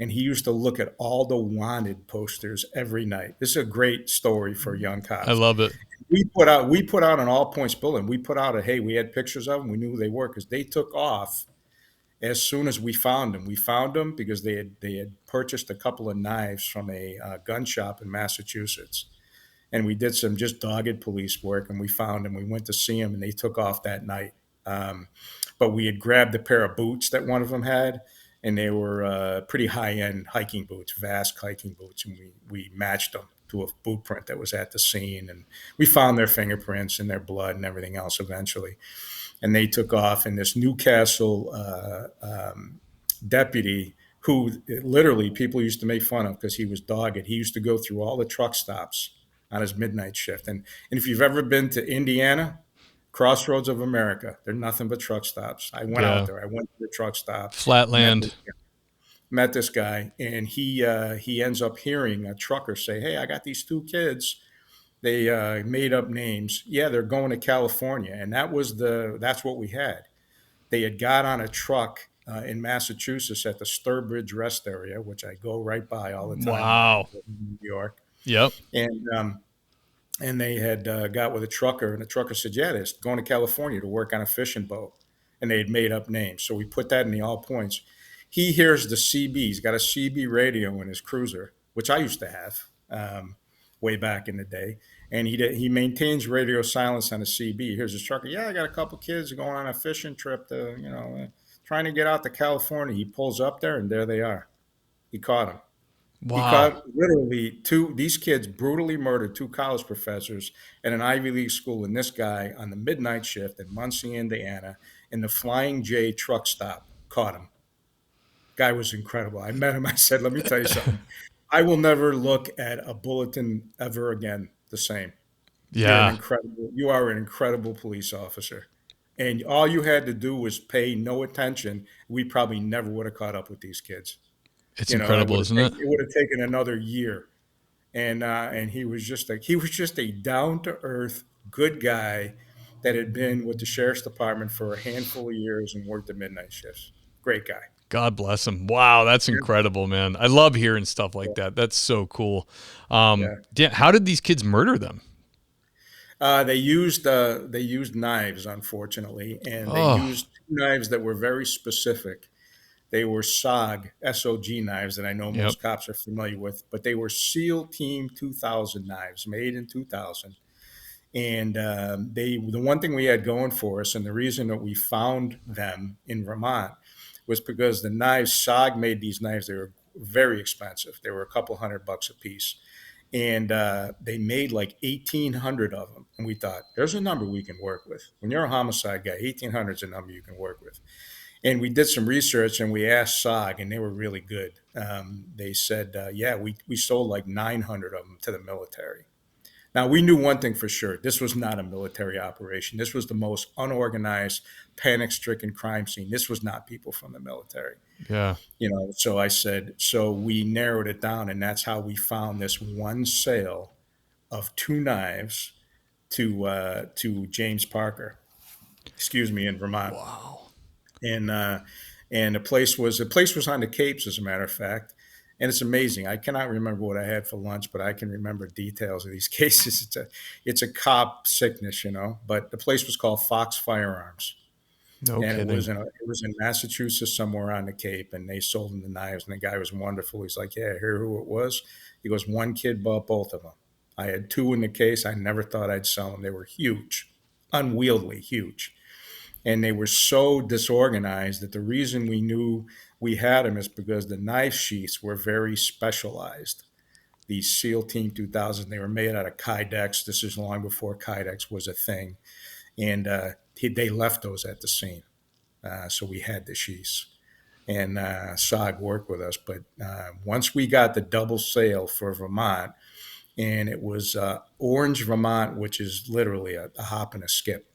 and he used to look at all the wanted posters every night. This is a great story for young I cops. love it. We put out an all points bulletin. We put out a, hey, we had pictures of them. We knew who they were because they took off as soon as we found them. We found them because they had purchased a couple of knives from a gun shop in Massachusetts, and we did some just dogged police work, and we found them. We went to see them, and they took off that night. Um, but we had grabbed a pair of boots that one of them had, and they were pretty high end hiking boots, vast hiking boots, and we matched them to a boot print that was at the scene, and we found their fingerprints and their blood and everything else eventually. And they took off, and this Newcastle deputy, who literally people used to make fun of because he was dogged. He used to go through all the truck stops on his midnight shift. And if you've ever been to Indiana, crossroads of America, they're nothing but truck stops. I went out Yeah. there. I went to the truck stop, met Flatland. this, met this guy, and he ends up hearing a trucker say, "Hey, I got these two kids. They made up names. Yeah, they're going to California." And that's what we had. They had got on a truck in Massachusetts at the Sturbridge Rest Area, which I go right by all the time when I Wow. go to New York. Yep. And they had got with a trucker, and the trucker said, "Yeah, they're going to California to work on a fishing boat," and they had made up names. So we put that in the all points. He hears the CB. He's got a CB radio in his cruiser, which I used to have way back in the day. And he maintains radio silence on a CB. He hears his trucker. "Yeah, I got a couple kids going on a fishing trip to, trying to get out to California." He pulls up there, and there they are. He caught them. He Wow. caught literally these kids brutally murdered two college professors at an Ivy League school, and this guy on the midnight shift in Muncie, Indiana, in the Flying J truck stop caught him. Guy was incredible. I met him. I said, "Let me tell you something. I will never look at a bulletin ever again the same. Yeah, You are an incredible police officer. And all you had to do was pay no attention. We probably never would have caught up with these kids. it's You know, incredible, isn't it? it would have taken another year. And he was just a down to earth, good guy that had been with the sheriff's department for a handful of years and worked the midnight shifts. Great guy. God bless him. Wow, that's incredible, man. I love hearing stuff like that. That's so cool. Yeah. How did these kids murder them? They used knives, unfortunately, and they Oh, used two knives that were very specific. They were SOG knives that I know yep. most cops are familiar with, but they were SEAL Team 2000 knives made in 2000. And the one thing we had going for us, and the reason that we found them in Vermont, was because the knives SOG made these knives. They were very expensive. They were a couple $100 a piece, and they made like 1,800 of them. And we thought, there's a number we can work with. When you're a homicide guy, 1,800 is a number you can work with. And we did some research and we asked SOG, and they were really good. They said, yeah, we sold like 900 of them to the military. Now, we knew one thing for sure. This was not a military operation. This was the most unorganized, panic-stricken crime scene. This was not people from the military. Yeah. So I said, so we narrowed it down, and that's how we found this one sale of two knives to James Parker, in Vermont. Wow. And the place was on the Capes, as a matter of fact. And it's amazing. I cannot remember what I had for lunch, but I can remember details of these cases. It's a cop sickness, But the place was called Fox Firearms, No and kidding. it was in Massachusetts, somewhere on the Cape. And they sold him the knives, and the guy was wonderful. He's like, "Yeah, hear who it was?" He goes, "One kid bought both of them. I had two in the case. I never thought I'd sell them. They were huge, unwieldy, huge." And they were so disorganized that the reason we knew we had them is because the knife sheaths were very specialized. These SEAL Team 2000, they were made out of Kydex. This is long before Kydex was a thing. And they left those at the scene. So we had the sheaths. And SOG worked with us. But once we got the double sale for Vermont, and it was Orange, Vermont, which is literally a hop and a skip.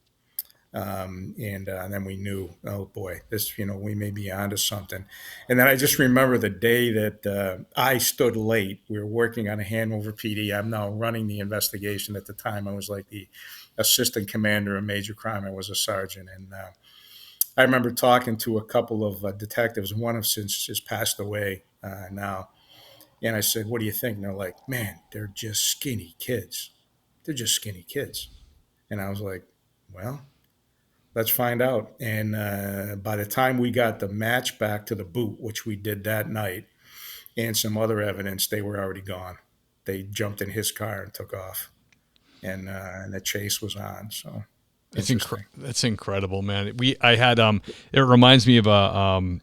And then we knew, oh boy, this, we may be onto something. And then I just remember the day that I stood late. We were working on a Hanover PD. I'm now running the investigation. At the time, I was like the assistant commander of major crime. I was a sergeant. And I remember talking to a couple of detectives. One of since just passed away now. And I said, "What do you think?" And they're like, "Man, they're just skinny kids. They're just skinny kids." And I was like, "Well, let's find out." And by the time we got the match back to the boot, which we did that night, and some other evidence, they were already gone. They jumped in his car and took off, and the chase was on. So That's incredible, man. I had it reminds me of I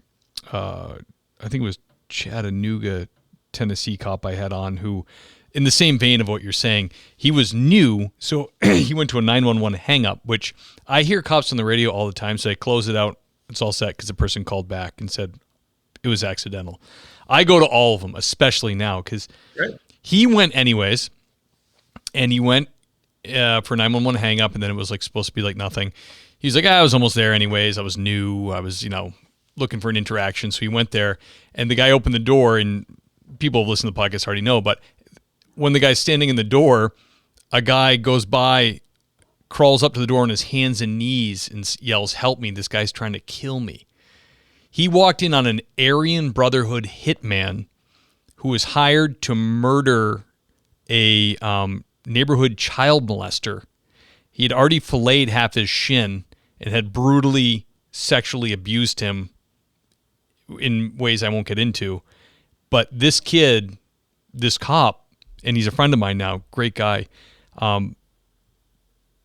think it was Chattanooga, Tennessee cop I had on who, in the same vein of what you're saying, he was new, so he went to a 911 hang-up, which I hear cops on the radio all the time say, "Close it out, it's all set," because the person called back and said it was accidental. I go to all of them, especially now, because he went anyways, and he went for 911 hang-up, and then it was like supposed to be like nothing. He's like, "I was almost there anyways. I was new. I was, looking for an interaction." So he went there, and the guy opened the door, and people who listen to the podcast already know, but when the guy's standing in the door, a guy goes by, crawls up to the door on his hands and knees and yells, "Help me, this guy's trying to kill me." He walked in on an Aryan Brotherhood hitman who was hired to murder a neighborhood child molester. He had already filleted half his shin and had brutally sexually abused him in ways I won't get into. But this kid, this cop, and he's a friend of mine now, great guy,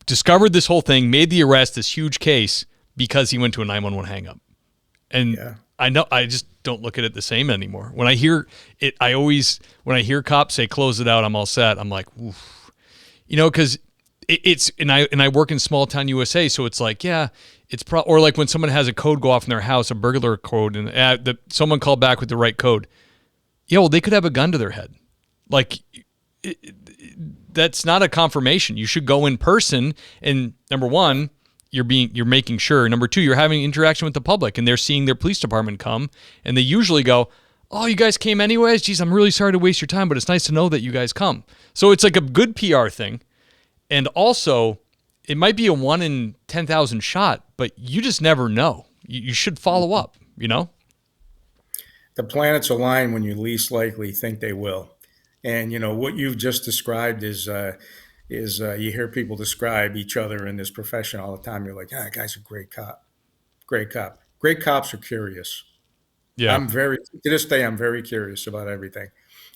discovered this whole thing, made the arrest, this huge case, because he went to a 911 hang-up. And I know I just don't look at it the same anymore. When I hear it, when I hear cops say "close it out," I'm all set. I'm like, oof. Because it's and I work in small town USA, so it's like, yeah, it's or like when someone has a code go off in their house, a burglar code, and someone called back with the right code. Yeah, well, they could have a gun to their head. Like, that's not a confirmation. You should go in person. And number one, you're making sure. Number two, you're having interaction with the public, and they're seeing their police department come, and they usually go, "Oh, you guys came anyways? Geez, I'm really sorry to waste your time, but it's nice to know that you guys come." So it's like a good PR thing. And also, it might be a 1 in 10,000 shot, but you just never know. You should follow up, The planets align when you least likely think they will. And what you've just described is you hear people describe each other in this profession all the time. You're like, that guy's a great cop. Great cop. Great cops are curious. Yeah. To this day, I'm very curious about everything.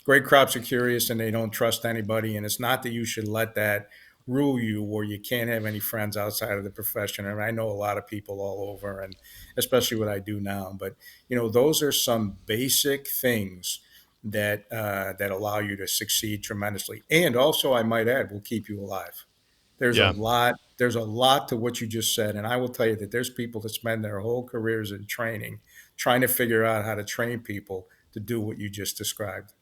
Great cops are curious and they don't trust anybody. And it's not that you should let that rule you or you can't have any friends outside of the profession. And I know a lot of people all over, and especially what I do now. But, those are some basic things that allow you to succeed tremendously. And also, I might add, will keep you alive. There's a Yeah. lot. There's a lot to what you just said, and I will tell you that there's people that spend their whole careers in training, trying to figure out how to train people to do what you just described.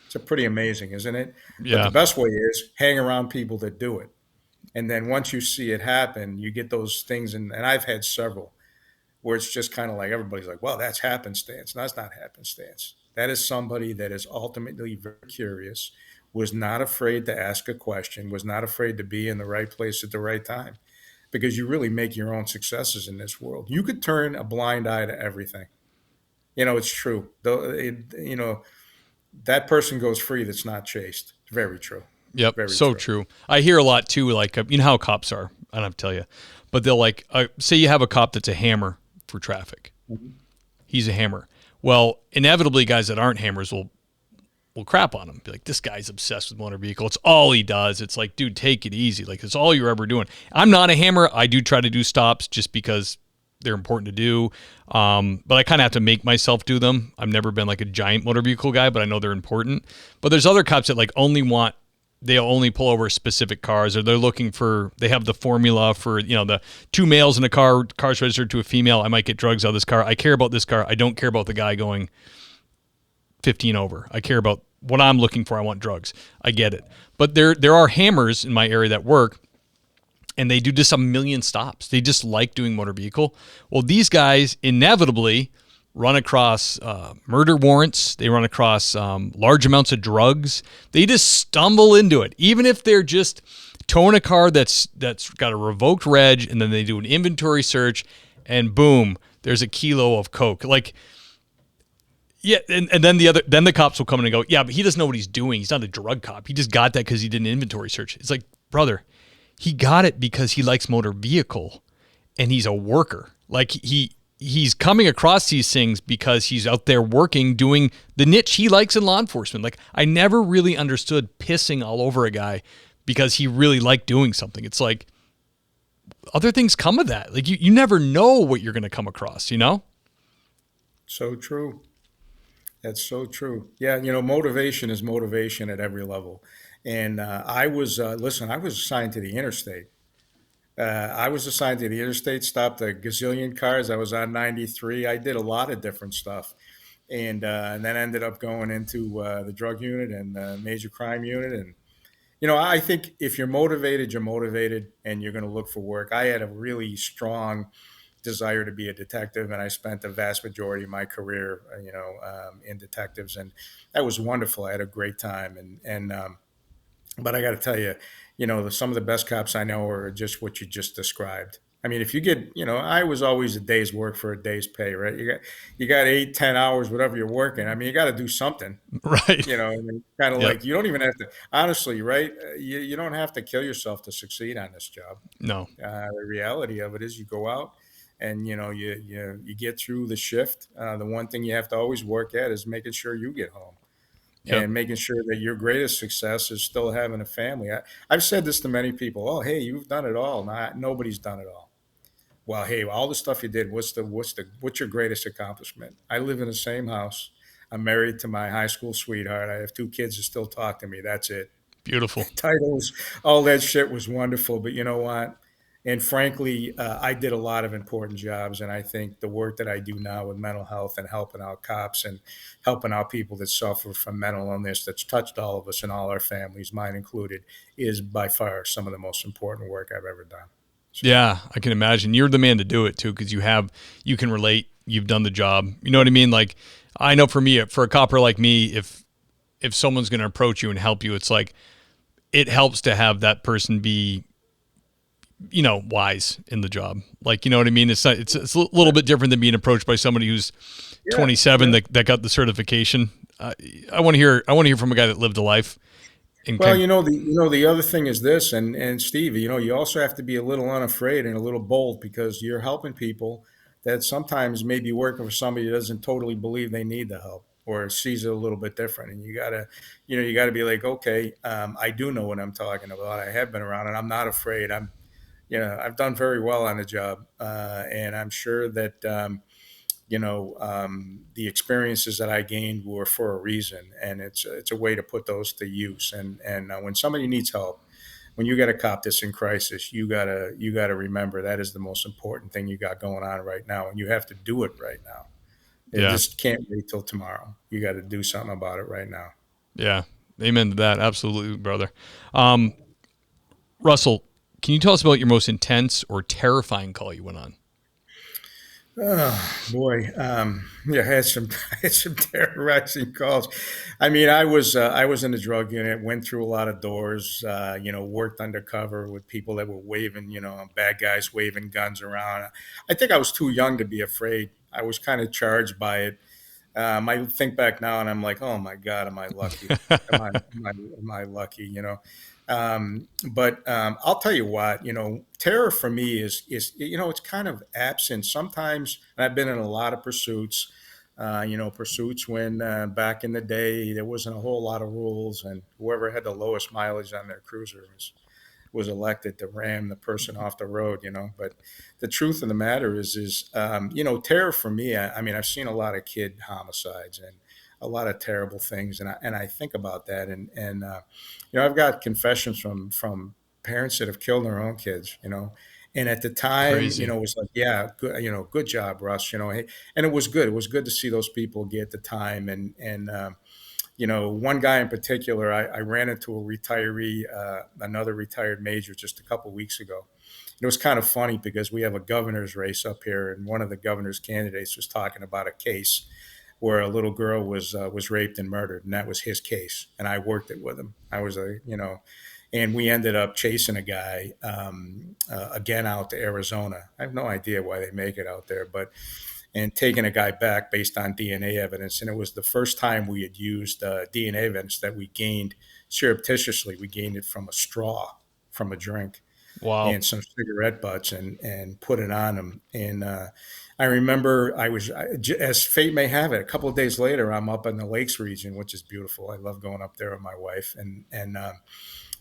It's a pretty amazing, isn't it? But the Yeah. best way is hang around people that do it, and then once you see it happen, you get those things. And I've had several where it's just kind of like everybody's like, well, that's happenstance. No, that's not happenstance. That is somebody that is ultimately very curious, was not afraid to ask a question, was not afraid to be in the right place at the right time, because you really make your own successes in this world. You could turn a blind eye to everything. It's true. Though, that person goes free that's not chased. It's very true. Yep. Very So true. true. I hear a lot too, like, how cops are. I don't have to tell you. But they'll say you have a cop that's a hammer for traffic. Mhm. He's a hammer. Well, inevitably, guys that aren't hammers will crap on him. Be like, this guy's obsessed with motor vehicle. It's all he does. It's like, dude, take it easy. Like, it's all you're ever doing. I'm not a hammer. I do try to do stops just because they're important to do. But I kind of have to make myself do them. I've never been like a giant motor vehicle guy, but I know they're important. But there's other cops that they'll only pull over specific cars, or they have the formula for, the 2 males in a car's registered to a female. I might get drugs out of this car. I care about this car. I don't care about the guy going 15 over. I care about what I'm looking for. I want drugs. I get it. But there are hammers in my area that work, and they do just a million stops. They just like doing motor vehicle. Well, these guys inevitably run across murder warrants. They run across large amounts of drugs. They just stumble into it, even if they're just towing a car that's got a revoked reg, and then they do an inventory search, and boom, there's a kilo of coke. Like, yeah, and then the cops will come in and go, yeah, but he doesn't know what he's doing. He's not a drug cop. He just got that because he did an inventory search. It's like, brother, he got it because he likes motor vehicle, and he's a worker. Like, he's coming across these things because he's out there working, doing the niche he likes in law enforcement. Like, I never really understood pissing all over a guy because he really liked doing something. It's like, other things come of that. Like, you never know what you're going to come across, So true. That's so true. Yeah, motivation is motivation at every level. And I was, listen, I was assigned to the interstate. I was assigned to the interstate, stopped a gazillion cars. I was on 93. I did a lot of different stuff. And then ended up going into the drug unit and the major crime unit. And, I think if you're motivated and you're going to look for work. I had a really strong desire to be a detective, and I spent the vast majority of my career, in detectives, and that was wonderful. I had a great time, and but I got to tell you, some of the best cops I know are just what you just described. I mean, if you get, I was always a day's work for a day's pay, right? You got 8, 10 hours, whatever you're working. I mean, you got to do something. Right. And kind of Yep. like you don't even have to, honestly, right? You don't have to kill yourself to succeed on this job. No. The reality of it is you go out and you get through the shift. The one thing you have to always work at is making sure you get home Yep. and making sure that your greatest success is still having a family. I've said this to many people. Oh, hey, you've done it all. Nobody's done it all. Well, hey, all the stuff you did. What's your greatest accomplishment? I live in the same house. I'm married to my high school sweetheart. I have 2 kids that still talk to me. That's it. Beautiful. Titles, all that shit was wonderful. But you know what? And frankly, I did a lot of important jobs. And I think the work that I do now with mental health and helping out cops and helping out people that suffer from mental illness that's touched all of us and all our families, mine included, is by far some of the most important work I've ever done. So, Yeah, I can imagine. You're the man to do it too, because you can relate. You've done the job. You know what I mean? Like, I know for me, for a copper like me, if someone's going to approach you and help you, it's like it helps to have that person be, wise in the job. Like, you know what I mean? It's a little bit different than being approached by somebody who's yeah, 27 yeah. that got the certification. I want to hear from a guy that lived a life and Well, kind. the other thing is this, and Steve, you also have to be a little unafraid and a little bold because you're helping people that sometimes may be working for somebody that doesn't totally believe they need the help or sees it a little bit different. And you gotta be like, okay, I do know what I'm talking about. I have been around, and I'm not afraid. I've done very well on the job, and I'm sure that. The experiences that I gained were for a reason, and it's a way to put those to use. And when somebody needs help, when you got a cop that's in crisis, you gotta remember that is the most important thing you got going on right now, and you have to do it right now. It Yeah, just can't wait till tomorrow. You got to do something about it right now. yeah. Amen to that. Absolutely, brother. Um, Russell, can you tell us about your most intense or terrifying call you went on? Oh boy, yeah, I had some I had some terrorizing calls. I mean, I was in the drug unit, went through a lot of doors, worked undercover with people that were waving, bad guys waving guns around. I think I was too young to be afraid. I was kind of charged by it. I think back now and I'm like, oh my God, am I lucky? Am I lucky? But I'll tell you what, terror for me is it's kind of absent sometimes. And I've been in a lot of pursuits, pursuits when back in the day there wasn't a whole lot of rules, and whoever had the lowest mileage on their cruiser was elected to ram the person off the road. But the truth of the matter is terror for me. I mean, I've seen a lot of kid homicides and a lot of terrible things, and I think about that, and I've got confessions from parents that have killed their own kids. And at the time, Crazy. it was like, yeah, good job, Russ. Hey, and it was good. It was good to see those people get the time, and one guy in particular, I ran into a retiree, another retired major, just a couple weeks ago. It was kind of funny because we have a governor's race up here, and one of the governor's candidates was talking about a case where a little girl was raped and murdered, and that was his case. And I worked it with him. And we ended up chasing a guy again out to Arizona. I have no idea why they make it out there, but and taking a guy back based on DNA evidence. And it was the first time we had used DNA evidence that we gained surreptitiously. We gained it from a straw from a drink Wow. and some cigarette butts and put it on him. And I remember as fate may have it, a couple of days later, I'm up in the Lakes region, which is beautiful. I love going up there with my wife and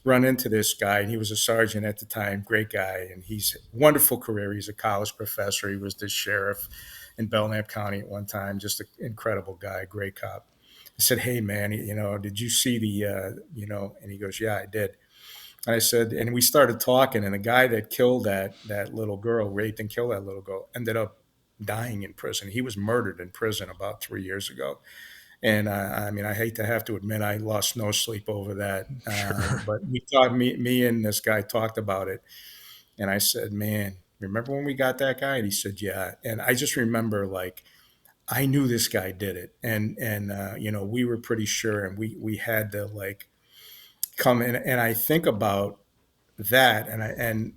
run into this guy. And he was a sergeant at the time, great guy. And he's wonderful career. He's a college professor. He was the sheriff in Belknap County at one time, just an incredible guy, great cop. I said, hey man, did you see and he goes, yeah, I did. I said, and we started talking, and the guy that killed that little girl, raped and killed that little girl, ended up dying in prison. He was murdered in prison about 3 years ago. And I mean, I hate to have to admit I lost no sleep over that. Sure. But we thought me and this guy talked about it, and I said, "Man, remember when we got that guy?" And he said, "Yeah." And I just remember like I knew this guy did it, and we were pretty sure, and we had to like come in. And I think about that and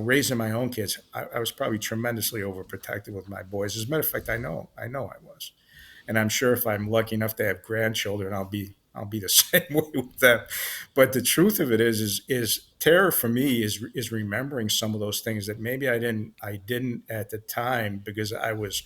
raising my own kids. I was probably tremendously overprotective with my boys. As a matter of fact, I know I was, and I'm sure if I'm lucky enough to have grandchildren, I'll be the same way with them. But the truth of it is terror for me is remembering some of those things that maybe I didn't at the time because I was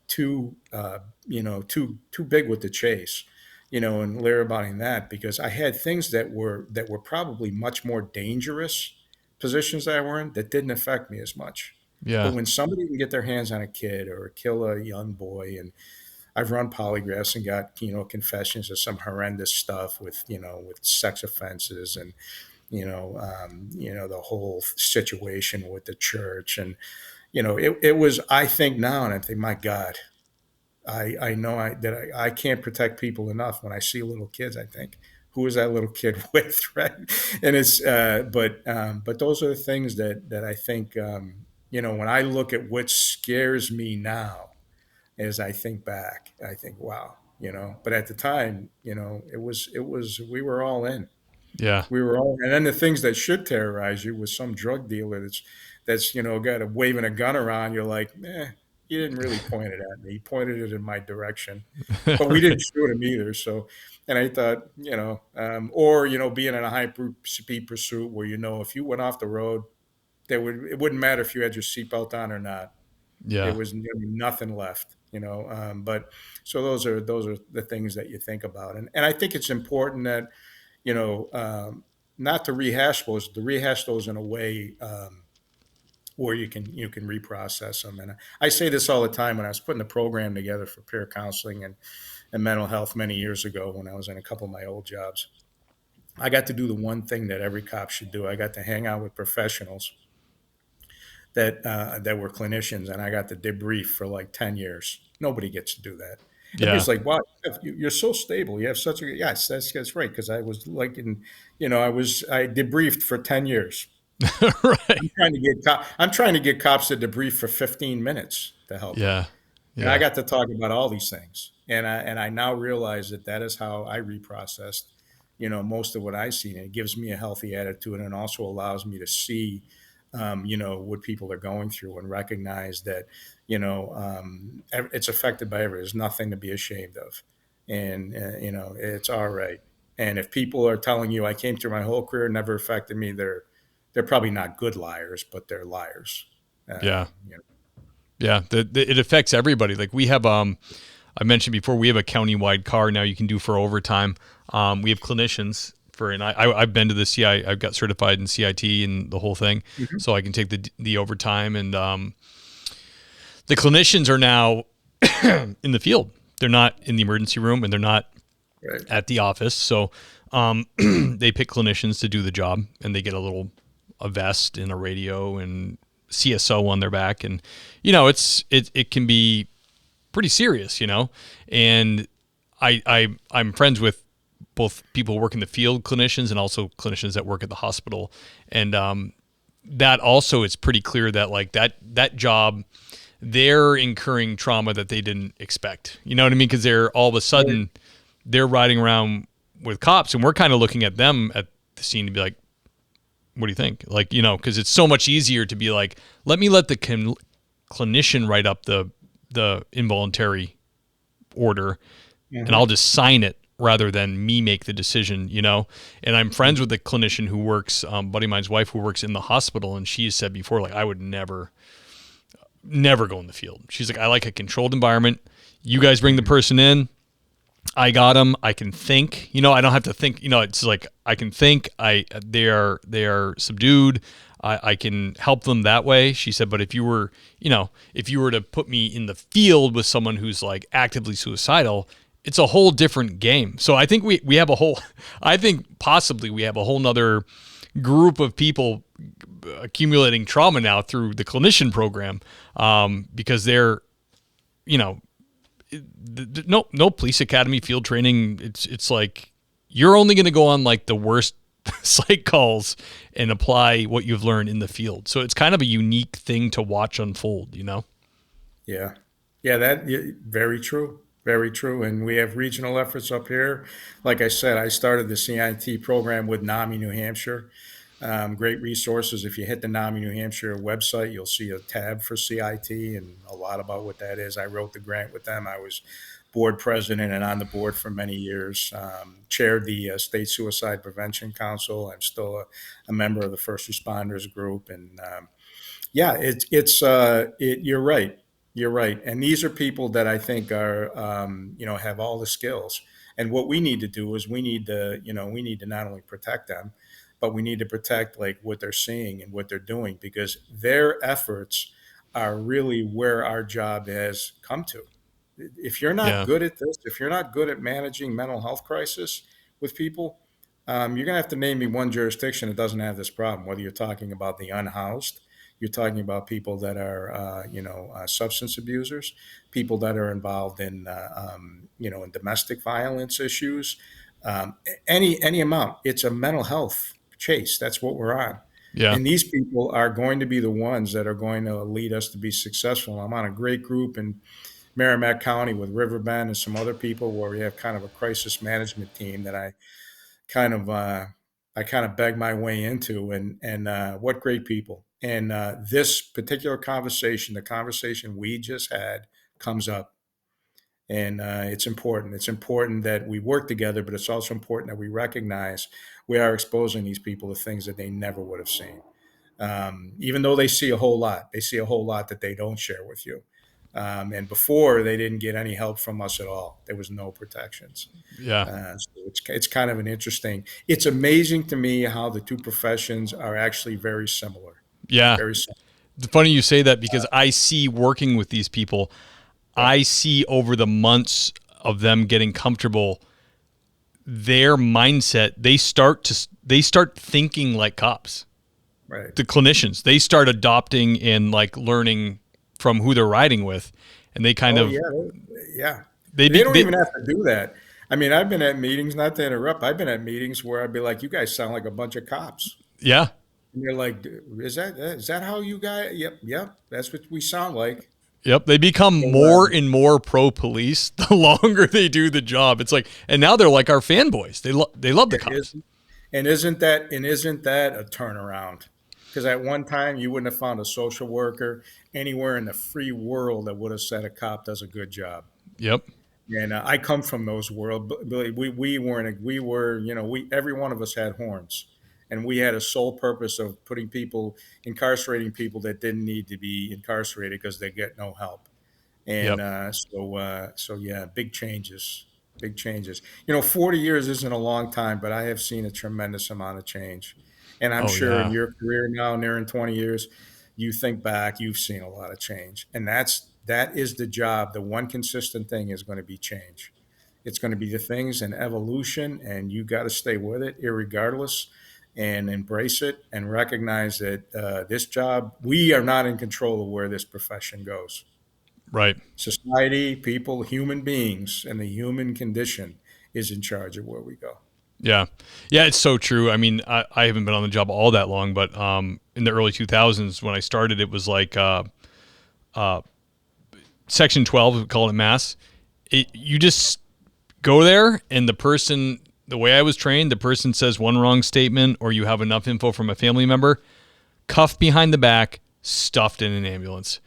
too big with the chase, and layer about that because I had things that were probably much more dangerous positions that I were in that didn't affect me as much. But Yeah. when somebody can get their hands on a kid or kill a young boy, and I've run polygraphs and got confessions of some horrendous stuff with sex offenses, the whole situation with the church. And, it was, I think now, and I think, my God, I know that I can't protect people enough. When I see little kids, I think, who is that little kid with, right? And but those are the things that I think, when I look at what scares me now, as I think back, I think, wow, But at the time, we were all in. Yeah. We were all, and then the things that should terrorize you was some drug dealer that's got a waving a gun around. You're like, he didn't really point it at me. He pointed it in my direction, but we didn't Right. shoot him either. So, and I thought, or being in a high speed pursuit where if you went off the road, it wouldn't matter if you had your seatbelt on or not. There Yeah. was nothing left. But so those are the things that you think about, and I think it's important that you know, not to rehash those in a way where you can reprocess them. And I say this all the time when I was putting a program together for peer counseling and mental health many years ago when I was in a couple of my old jobs. I got to do the one thing that every cop should do. I got to hang out with professionals that were clinicians, and I got to debrief for like 10 years. Nobody gets to do that. Yeah. Everybody's like, "Wow, you're so stable. You have such a yes." That's right because I was like I debriefed for 10 years. Right. I'm trying to get cops to debrief for 15 minutes to help them. Yeah. And I Yeah. got to talk about all these things, and I now realize that is how I reprocessed, most of what I see, and it gives me a healthy attitude, and also allows me to see, what people are going through, and recognize that, it's affected by everything. There's nothing to be ashamed of, and it's all right. And if people are telling you I came through my whole career, it never affected me, they're probably not good liars, but they're liars. Yeah. Um, you know, Yeah. It affects everybody. Like we have, I mentioned before, we have a county-wide car now you can do for overtime. We have clinicians for, and I've been to the CI, I've got certified in CIT and the whole thing, Mhm. so I can take the overtime. And the clinicians are now in the field. They're not in the emergency room, and they're not Right. at the office. So they pick clinicians to do the job, and they get a vest and a radio and CSO on their back, and it can be pretty serious, and I'm friends with both people who work in the field, clinicians, and also clinicians that work at the hospital, and that also it's pretty clear that like that job, they're incurring trauma that they didn't expect. You know what I mean? Because they're all of a Right. sudden they're riding around with cops, and we're kind of looking at them at the scene to be like, what do you think? Like, because it's so much easier to be like, let the clinician write up the involuntary order, and I'll Mhm. just sign it rather than me make the decision. And I'm friends with a clinician who works, buddy of mine's wife who works in the hospital, and she has said before, like, I would never go in the field. She's like, I like a controlled environment. You guys bring the person in, I got them. I can think. I don't have to think. It's like I can think. They are subdued. I can help them that way. She said, but if you were to put me in the field with someone who's like actively suicidal, it's a whole different game. So I think we have a whole. I think possibly we have a whole nother group of people accumulating trauma now through the clinician program, because they're you know no police academy field training. It's like you're only going to go on like the worst psych calls and apply what you've learned in the field. So it's kind of a unique thing to watch unfold. Yeah. Yeah, very true. Very true. And we have regional efforts up here. Like I said, I started the CIT program with NAMI New Hampshire. Great resources. If you hit the NAMI New Hampshire website, you'll see a tab for CIT and a lot about what that is. I wrote the grant with them. I was board president and on the board for many years. Chaired the State Suicide Prevention Council. I'm still a member of the First Responders Group. And yeah, you're right. You're right. And these are people that I think are, have all the skills. And what we need to do is we need to not only protect them, but we need to protect like what they're seeing and what they're doing, because their efforts are really where our job has come to. If you're not Yeah. good at this, if you're not good at managing mental health crisis with people, You're going to have to name me one jurisdiction that doesn't have this problem, whether you're talking about the unhoused, you're talking about people that are, substance abusers, people that are involved in, in domestic violence issues, any amount. It's a mental health chase. That's what we're on. Yeah. And these people are going to be the ones that are going to lead us to be successful. I'm on a great group in Merrimack County with Riverbend and some other people where we have kind of a crisis management team that kind of I kind of begged my way into, and what great people. And this particular conversation, the conversation we just had, comes up, and it's important. It's important that we work together, but it's also important that we recognize we are exposing these people to things that they never would have seen. Even though they see a whole lot, they see a whole lot that they don't share with you. And before, they didn't get any help from us at all. There was no protections. Yeah. So it's kind of an interesting. It's amazing to me how the two professions are actually very similar. Yeah. Very similar. It's funny you say that because I see working with these people, I see over the months of them getting comfortable, their mindset, they start thinking like cops. Right. The clinicians, they start adopting and like learning from who they're riding with, and they kind of yeah. They don't even have to do that. I mean, I've been at meetings, not to interrupt, I've been at meetings where I'd be like, you guys sound like a bunch of cops. Yeah. And you're like, is that how you guys? Yep. That's what we sound like. Yep. They become So, more and more pro police the longer they do the job. It's like, and now they're like our fanboys. They love the cops. Isn't that a turnaround? Because at one time you wouldn't have found a social worker anywhere in the free world that would have said a cop does a good job. Yep. And I come from those world. We weren't. We were. Every one of us had horns, and we had a sole purpose of incarcerating people that didn't need to be incarcerated because they get no help. And Yep. so yeah, big changes. Big changes. 40 years isn't a long time, but I have seen a tremendous amount of change. And I'm Oh sure in yeah. your career now, nearing 20 years, you think back, you've seen a lot of change. And that is the job. The one consistent thing is going to be change. It's going to be the things in evolution, and you got to stay with it, irregardless, and embrace it and recognize that this job, we are not in control of where this profession goes. Right. Society, people, human beings, and the human condition is in charge of where we go. Yeah. Yeah, it's so true. I mean, I haven't been on the job all that long, but in the early 2000s when I started, it was like Section 12, we call it mass. You just go there, and the way I was trained, the person says one wrong statement or you have enough info from a family member, cuffed behind the back, stuffed in an ambulance.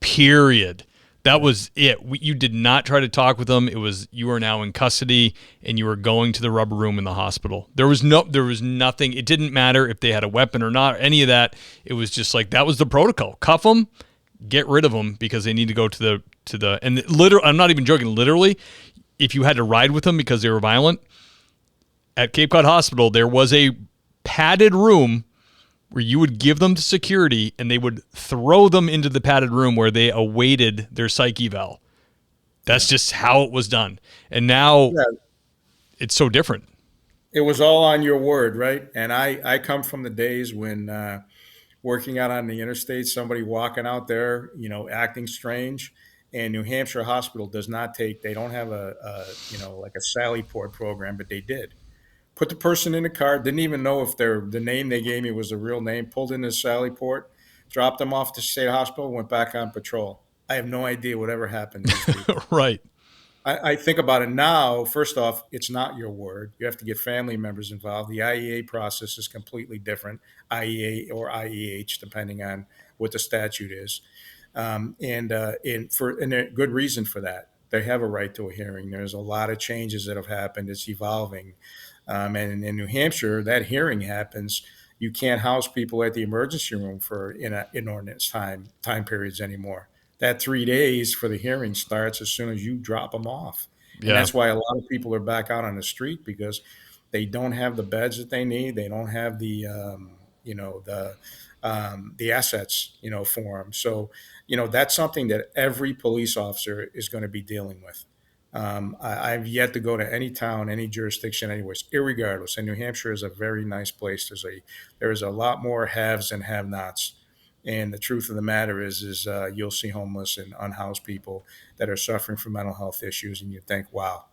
Period. That was it. You did not try to talk with them. It was, you are now in custody and you were going to the rubber room in the hospital. There was nothing. It didn't matter if they had a weapon or not, or any of that. It was just like, that was the protocol. Cuff them, get rid of them because they need to go to the, and literally, I'm not even joking. Literally, if you had to ride with them because they were violent, at Cape Cod Hospital, there was a padded room where you would give them to security and they would throw them into the padded room where they awaited their psych eval. That's just how it was done. And now it's so different. It was all on your word, right? And I come from the days when working out on the interstate, somebody walking out there, acting strange. And New Hampshire Hospital they don't have like a Sally Port program, but they did. Put the person in the car, didn't even know if the name they gave me was the real name, pulled into Sally Port, dropped them off to state hospital, went back on patrol. I have no idea whatever happened to these people. Right. I think about it now. First off, it's not your word. You have to get family members involved. The IEA process is completely different, IEA or IEH, depending on what the statute is. And a good reason for that. They have a right to a hearing. There's a lot of changes that have happened. It's evolving. And in New Hampshire, that hearing happens. You can't house people at the emergency room for inordinate time periods anymore. That 3 days for the hearing starts as soon as you drop them off. And Yeah. that's why a lot of people are back out on the street because they don't have the beds that they need. They don't have the assets, for them. So, that's something that every police officer is going to be dealing with. I've yet to go to any town, any jurisdiction, anyways, irregardless. And New Hampshire is a very nice place. There's a lot more haves and have-nots. And the truth of the matter is you'll see homeless and unhoused people that are suffering from mental health issues, and you think, wow,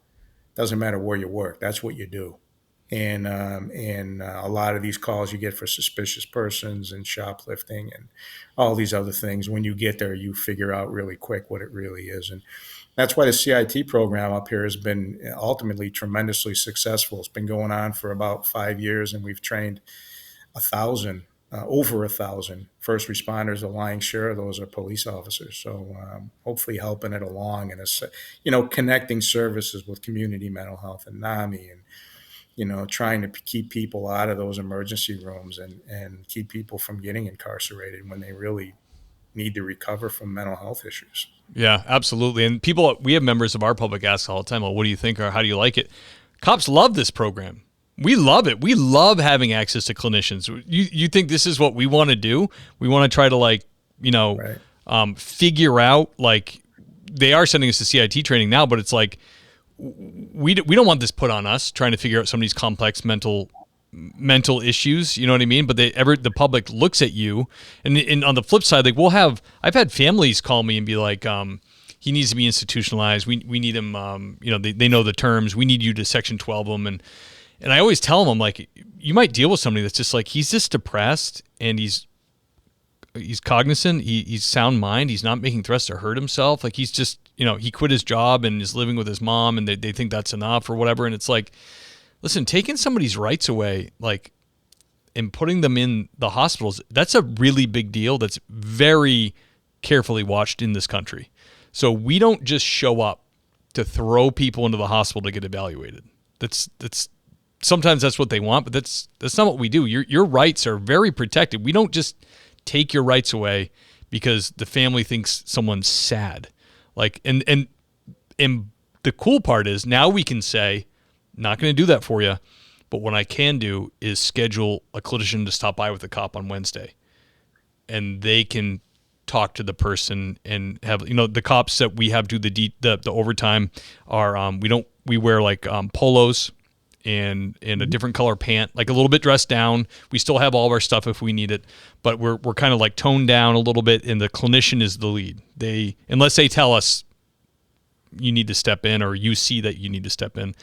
doesn't matter where you work, that's what you do. And a lot of these calls you get for suspicious persons and shoplifting and all these other things, when you get there, you figure out really quick what it really is. And that's why the CIT program up here has been ultimately tremendously successful. It's been going on for about 5 years, and we've trained 1,000, over 1,000 first responders. The lion's share of those are police officers. So hopefully helping it along and, connecting services with community mental health and NAMI, and trying to keep people out of those emergency rooms and keep people from getting incarcerated when they really need to recover from mental health issues. Yeah, absolutely. And we have members of our public ask all the time, well, what do you think, or how do you like it? Cops love this program. We love it. We love having access to clinicians. You think this is what we want to do? We want to try to right. Figure out, they are sending us to CIT training now, but it's like, we don't want this put on us trying to figure out some of these complex mental issues, you know what I mean? But the public looks at you, and on the flip side, I've had families call me and be like, he needs to be institutionalized. We need him. They know the terms. We need you to Section 12 them, and I always tell them, I'm like, you might deal with somebody that's just like, he's just depressed and he's cognizant. He's sound mind. He's not making threats to hurt himself. Like, he's just, he quit his job and is living with his mom, and they think that's enough or whatever. And it's like, listen, taking somebody's rights away, and putting them in the hospitals, that's a really big deal. That's very carefully watched in this country. So we don't just show up to throw people into the hospital to get evaluated. That's sometimes that's what they want, but that's not what we do. Your rights are very protected. We don't just take your rights away because the family thinks someone's sad. And the cool part is now we can say, not going to do that for you, but what I can do is schedule a clinician to stop by with a cop on Wednesday, and they can talk to the person and have, the cops that we have do the overtime are, we wear polos and a different color pant, a little bit dressed down. We still have all of our stuff if we need it, but we're kind of toned down a little bit, and the clinician is the lead. Unless they tell us you need to step in, or you see that you need to step in,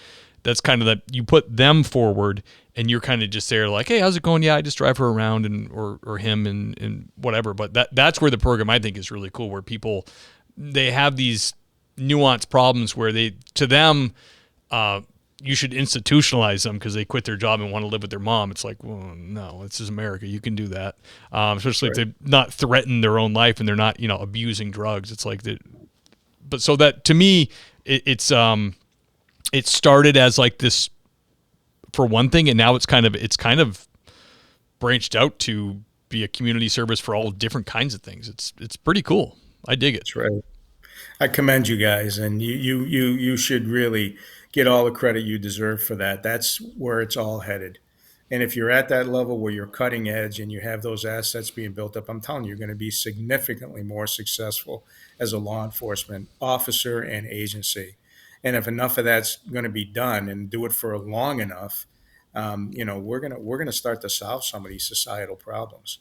that's kind of that you put them forward, and you're kind of just there like, hey, how's it going? Yeah, I just drive her around or him and whatever. But that's where the program, I think, is really cool, where people, they have these nuanced problems where to them, you should institutionalize them because they quit their job and want to live with their mom. It's like, well, no, this is America. You can do that. Especially right. If they've not threatened their own life and they're not, abusing drugs. It's like that. But so that, to me, it started as this for one thing, and now it's kind of branched out to be a community service for all different kinds of things. It's pretty cool. I dig it. That's right. I commend you guys, and you should really get all the credit you deserve for that. That's where it's all headed. And if you're at that level where you're cutting edge and you have those assets being built up, I'm telling you, you're going to be significantly more successful as a law enforcement officer and agency. And if enough of that's going to be done, and do it for long enough, we're gonna start to solve some of these societal problems.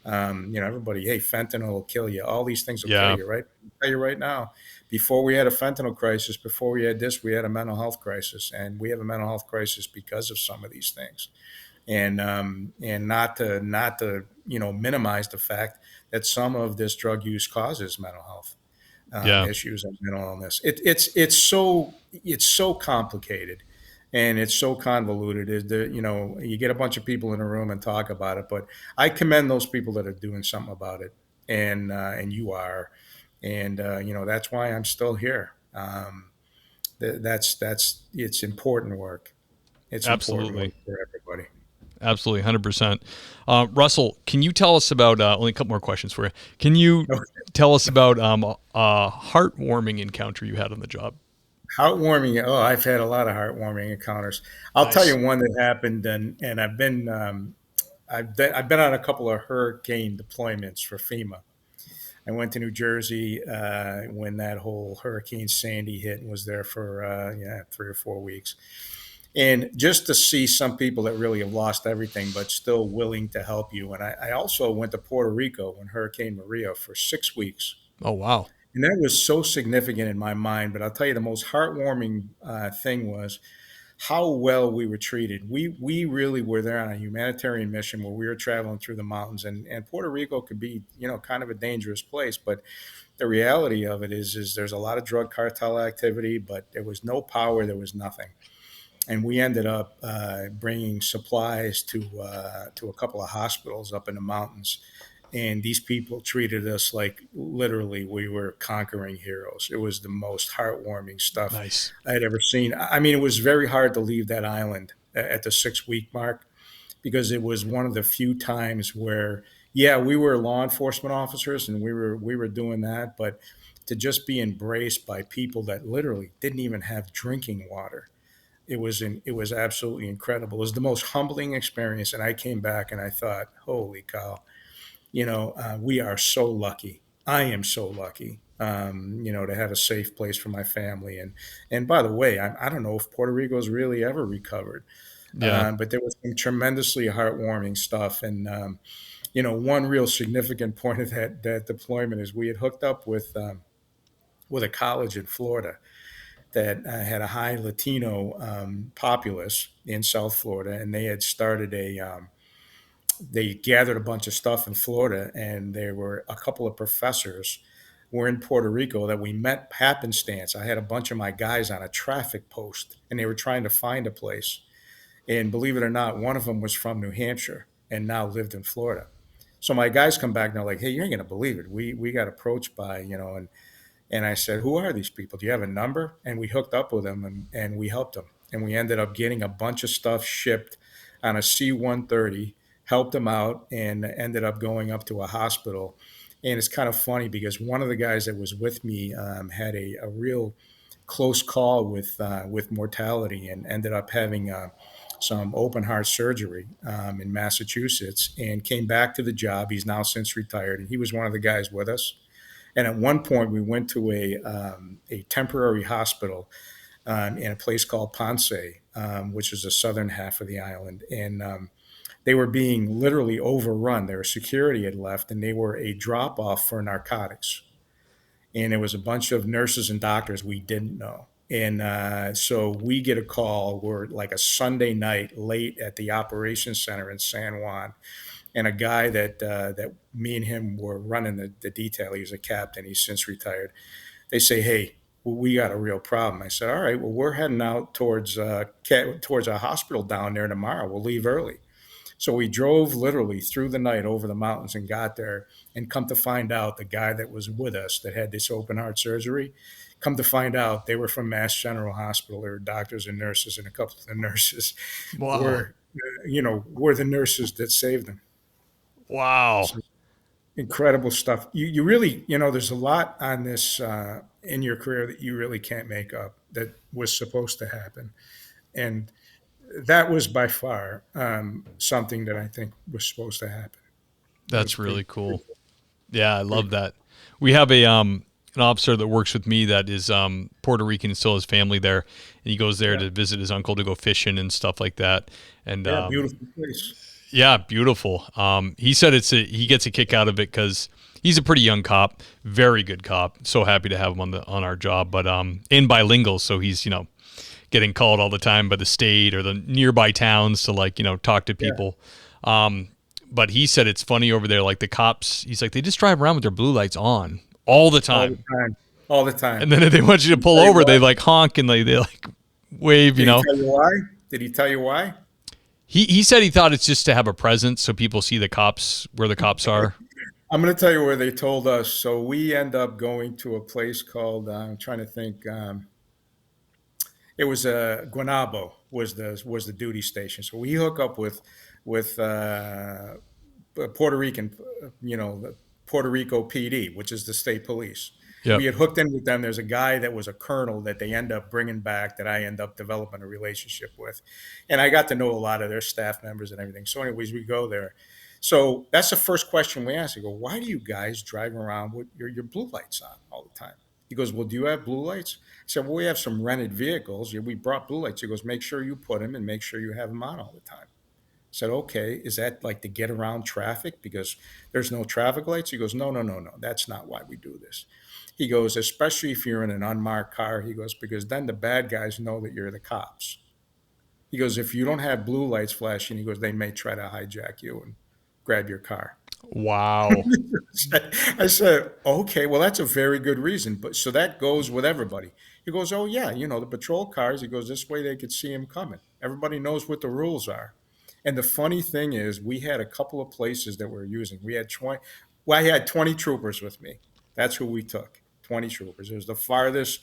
Everybody, hey, fentanyl will kill you. All these things will kill you, right? I'll tell you right now, before we had a fentanyl crisis, before we had this, we had a mental health crisis, and we have a mental health crisis because of some of these things. And not to minimize the fact that some of this drug use causes mental health issues and mental illness. It's so complicated. And it's so convoluted. You get a bunch of people in a room and talk about it, but I commend those people that are doing something about it, and you are, and that's why I'm still here. It's important work. It's absolutely important work for everybody. Absolutely, 100%. Russell, can you tell us about only a couple more questions for you? Can you tell us about a heartwarming encounter you had on the job? Heartwarming. Oh, I've had a lot of heartwarming encounters. I'll tell you one that happened, and I've been on a couple of hurricane deployments for FEMA. I went to New Jersey when that whole Hurricane Sandy hit and was there for 3 or 4 weeks. And just to see some people that really have lost everything, but still willing to help you. And I also went to Puerto Rico when Hurricane Maria for 6 weeks. Oh, wow. And that was so significant in my mind. But I'll tell you, the most heartwarming thing was how well we were treated. We really were there on a humanitarian mission where we were traveling through the mountains, and Puerto Rico could be, kind of a dangerous place. But the reality of it is there's a lot of drug cartel activity, but there was no power, there was nothing. And we ended up bringing supplies to a couple of hospitals up in the mountains. And these people treated us like literally we were conquering heroes. It was the most heartwarming stuff Nice. I had ever seen. I mean, it was very hard to leave that island at the 6 week mark because it was one of the few times where, yeah, we were law enforcement officers and we were doing that, but to just be embraced by people that literally didn't even have drinking water. It was absolutely incredible. It was the most humbling experience, and I came back and I thought, "Holy cow! We are so lucky. I am so lucky, to have a safe place for my family." And by the way, I don't know if Puerto Rico's really ever recovered, Yeah. but there was some tremendously heartwarming stuff. And one real significant point of that deployment is we had hooked up with a college in Florida that had a high Latino populace in South Florida, and they had started they gathered a bunch of stuff in Florida, and there were a couple of professors were in Puerto Rico that we met happenstance. I had a bunch of my guys on a traffic post, and they were trying to find a place. And believe it or not, one of them was from New Hampshire and now lived in Florida. So my guys come back and they're like, "Hey, you ain't gonna believe it. We got approached by, and I said, "Who are these people? Do you have a number?" And we hooked up with them and we helped them. And we ended up getting a bunch of stuff shipped on a C-130, helped them out, and ended up going up to a hospital. And it's kind of funny because one of the guys that was with me had a real close call with mortality and ended up having some open heart surgery in Massachusetts and came back to the job. He's now since retired, and he was one of the guys with us. And at one point, we went to a temporary hospital in a place called Ponce, which is the southern half of the island. And they were being literally overrun. Their security had left, and they were a drop-off for narcotics. And there was a bunch of nurses and doctors we didn't know. And so we get a call. We're like a Sunday night late at the operations center in San Juan, and a guy that me and him were running the detail. He was a captain. He's since retired. They say, "Hey, we got a real problem." I said, "All right, well, we're heading out towards a hospital down there tomorrow. We'll leave early." So we drove literally through the night over the mountains and got there, and come to find out the guy that was with us that had this open heart surgery, come to find out they were from Mass General Hospital. They were doctors and nurses, and a couple of the nurses Wow. were the nurses that saved them. Wow. So incredible stuff. You really, there's a lot on this in your career that you really can't make up that was supposed to happen. And that was by far something that I think was supposed to happen. It was That's pretty, really cool. pretty, Yeah, I pretty love that. We have an officer that works with me that is Puerto Rican and still has family there, and he goes there yeah, to visit his uncle to go fishing and stuff like that. And yeah, beautiful place. yeah, beautiful. He said he gets a kick out of it because he's a pretty young cop, very good cop. So happy to have him on our job, but in bilingual, so he's getting called all the time by the state or the nearby towns to talk to Yeah, people. But he said it's funny over there, like the cops. He's like they just drive around with their blue lights on all the all the time, time, all the time. and then if they want you to pull Tell you over, they why? like honk and they like wave. Did he tell you why? Did he tell you why? He said he thought it's just to have a presence so people see the cops where the cops are. I'm going to tell you where they told us. So we end up going to a place called, I'm trying to think. It was Guanabo was the duty station. So we hook up with Puerto Rican, the Puerto Rico PD, which is the state police. Yep. We had hooked in with them. There's a guy that was a colonel that they end up bringing back that I end up developing a relationship with, and I got to know a lot of their staff members and everything. So, anyways, we go there. So that's the first question we ask. I go, why do you guys drive around with your blue lights on all the time? He goes, well, do you have blue lights? I said, well, we have some rented vehicles. Yeah, we brought blue lights. He goes, make sure you put them and make sure you have them on all the time. I said, okay, is that like to get around traffic because there's no traffic lights? He goes, no, no, no, no. That's not why we do this. He goes, especially if you're in an unmarked car, he goes, because then the bad guys know that you're the cops. He goes, if you don't have blue lights flashing, he goes, they may try to hijack you and grab your car. Wow. I said, okay, well, that's a very good reason. But so that goes with everybody. He goes, oh, yeah, the patrol cars. He goes, this way they could see him coming. Everybody knows what the rules are. And the funny thing is, we had a couple of places that we were using. We had 20, well, I had 20 troopers with me. That's who we took, 20 troopers. It was the farthest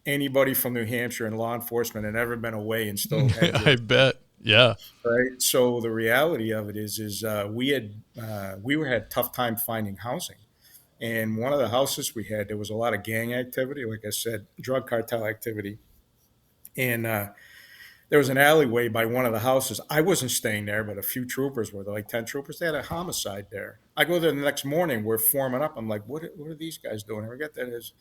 anybody from New Hampshire in law enforcement had ever been away and still had I bet. Yeah. right? So the reality of it is we had tough time finding housing, and one of the houses we had there was a lot of gang activity, like I said, drug cartel activity, and there was an alleyway by one of the houses. I wasn't staying there, but a few troopers were there, like 10 troopers. They had a homicide there. I go there the next morning. We're forming up. I'm like, what are these guys doing? And we get that is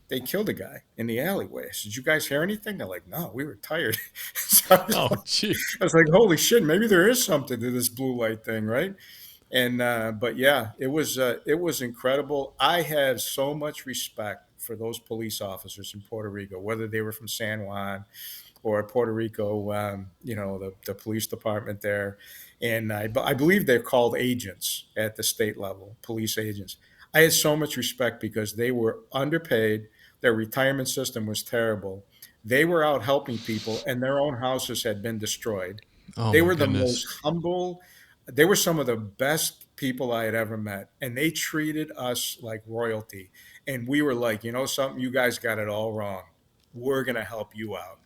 they killed a guy in the alleyway. I said, did you guys hear anything? They're like, no, we were tired. So Oh, gee. I was like, holy shit, maybe there is something to this blue light thing, right? And but yeah, it was incredible. I have so much respect for those police officers in Puerto Rico, whether they were from San Juan or Puerto Rico, the police department there. And I believe they're called agents at the state level, police agents. I had so much respect because they were underpaid. Their retirement system was terrible. They were out helping people, and their own houses had been destroyed. Oh They my were the goodness. most humble. They were some of the best people I had ever met, and they treated us like royalty. And we were like, you know something, you guys got it all wrong. We're going to help you out.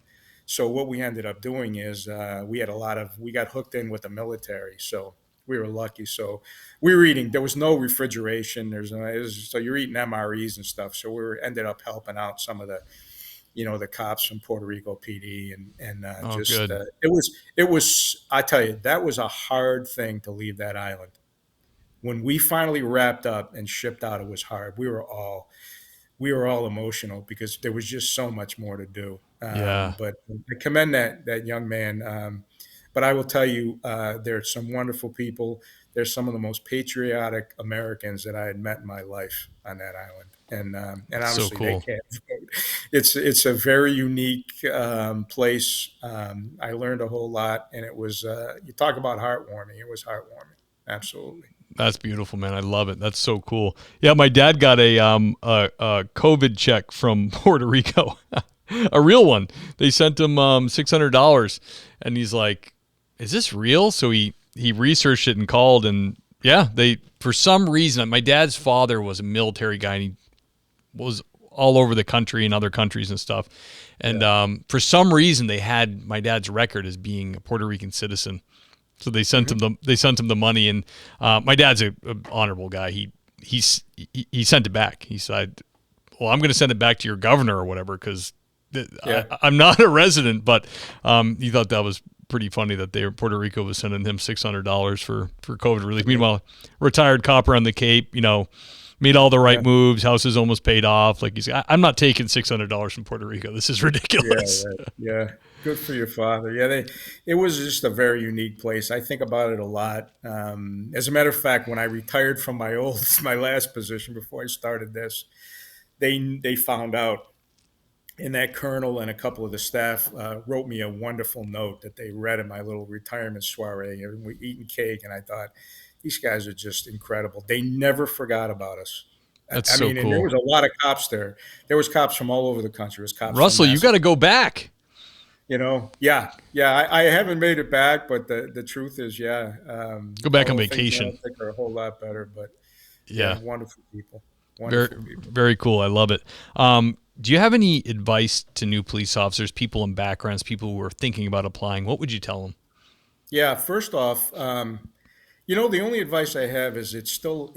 So what we ended up doing is we got hooked in with the military. So we were lucky. So we were eating. There was no refrigeration. So you're eating MREs and stuff. So ended up helping out some of the cops from Puerto Rico PD and Oh, good. it was. I tell you, that was a hard thing to leave that island. When we finally wrapped up and shipped out, it was hard. We were all emotional because there was just so much more to do. Yeah. But I commend that young man. But I will tell you, there's some wonderful people. There's some of the most patriotic Americans that I had met in my life on that island, and So obviously they cool. can't vote. It's a very unique place. I learned a whole lot, and it was you talk about heartwarming. It was heartwarming, absolutely. That's beautiful, man. I love it. That's so cool. Yeah, my dad got a COVID check from Puerto Rico, a real one. They sent him $600, and he's like, "Is this real?" So he researched it and called, and yeah, they for some reason my dad's father was a military guy, and he was all over the country and other countries and stuff, and Yeah. for some reason they had my dad's record as being a Puerto Rican citizen. So they sent him the money, and my dad's a honorable guy. He sent it back. He said, "Well, I'm going to send it back to your governor or whatever because Yeah. I'm not a resident." But he thought that was pretty funny that Puerto Rico was sending him $600 for COVID relief. Meanwhile, retired copper on the Cape, made all the right Yeah. moves. House is almost paid off. Like I'm not taking $600 from Puerto Rico. This is Yeah, ridiculous. right. Yeah. Good for your father. Yeah, it was just a very unique place. I think about it a lot. As a matter of fact, when I retired from my last position before I started this, they found out, and that colonel and a couple of the staff wrote me a wonderful note that they read in my little retirement soiree. And we eating cake, and I thought these guys are just incredible. They never forgot about us. I That's I so mean, and there cool. was a lot of cops there. There was cops from all over the country. There was cops from Russell, you got Massachusetts. to go back. Yeah, yeah. I haven't made it back, but the truth is, yeah. Go back on Although things I vacation. don't think are a whole lot better, but yeah, Yeah. wonderful people, Very, wonderful people. very cool. I love it. Do you have any advice to new police officers, people in backgrounds, people who are thinking about applying? What would you tell them? Yeah, first off, the only advice I have is it's still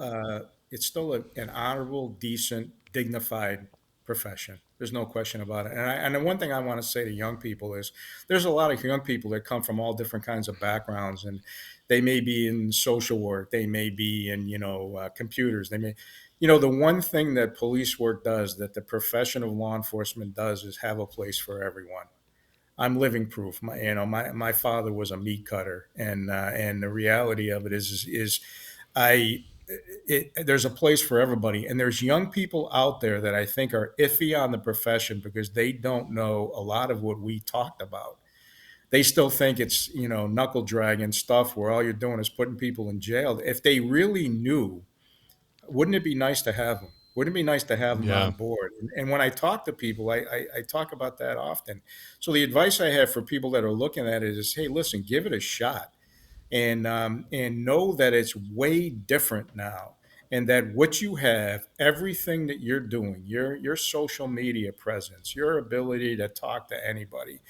an honorable, decent, dignified profession. There's no question about it. And the one thing I want to say to young people is there's a lot of young people that come from all different kinds of backgrounds, and they may be in social work, they may be in, computers, they may, the one thing that police work does, that the profession of law enforcement does, is have a place for everyone. I'm living proof. My father was a meat cutter, and the reality of it is I there's a place for everybody, and there's young people out there that I think are iffy on the profession because they don't know a lot of what we talked about. They still think it's knuckle dragging stuff where all you're doing is putting people in jail. If they really knew, wouldn't it be nice to have them? Wouldn't it be nice to have them Yeah. on board? And when I talk to people, I talk about that often. So the advice I have for people that are looking at it is, hey, listen, give it a shot, and know that it's way different now, and that what you have, everything that you're doing, your social media presence, your ability to talk to anybody,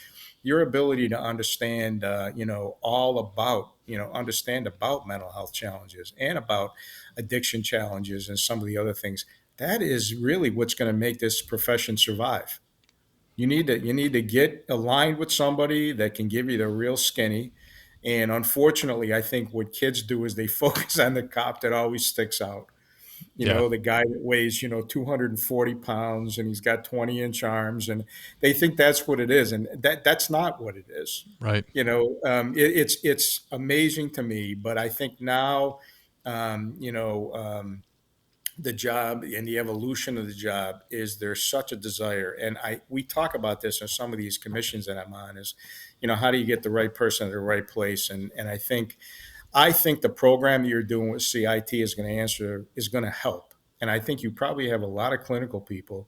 your ability to understand, all about, understand about mental health challenges and about addiction challenges and some of the other things. That is really what's going to make this profession survive. You need to get aligned with somebody that can give you the real skinny. And unfortunately, I think what kids do is they focus on the cop that always sticks out. Yeah. The guy that weighs, 240 pounds and he's got 20-inch arms, and they think that's what it is. And that's not what it is. Right. It's amazing to me, but I think now, um, you know, um, the job and the evolution of the job is there's such a desire, and we talk about this in some of these commissions that I'm on, is how do you get the right person at the right place. And I think the program you're doing with CIT is going to help. And I think you probably have a lot of clinical people,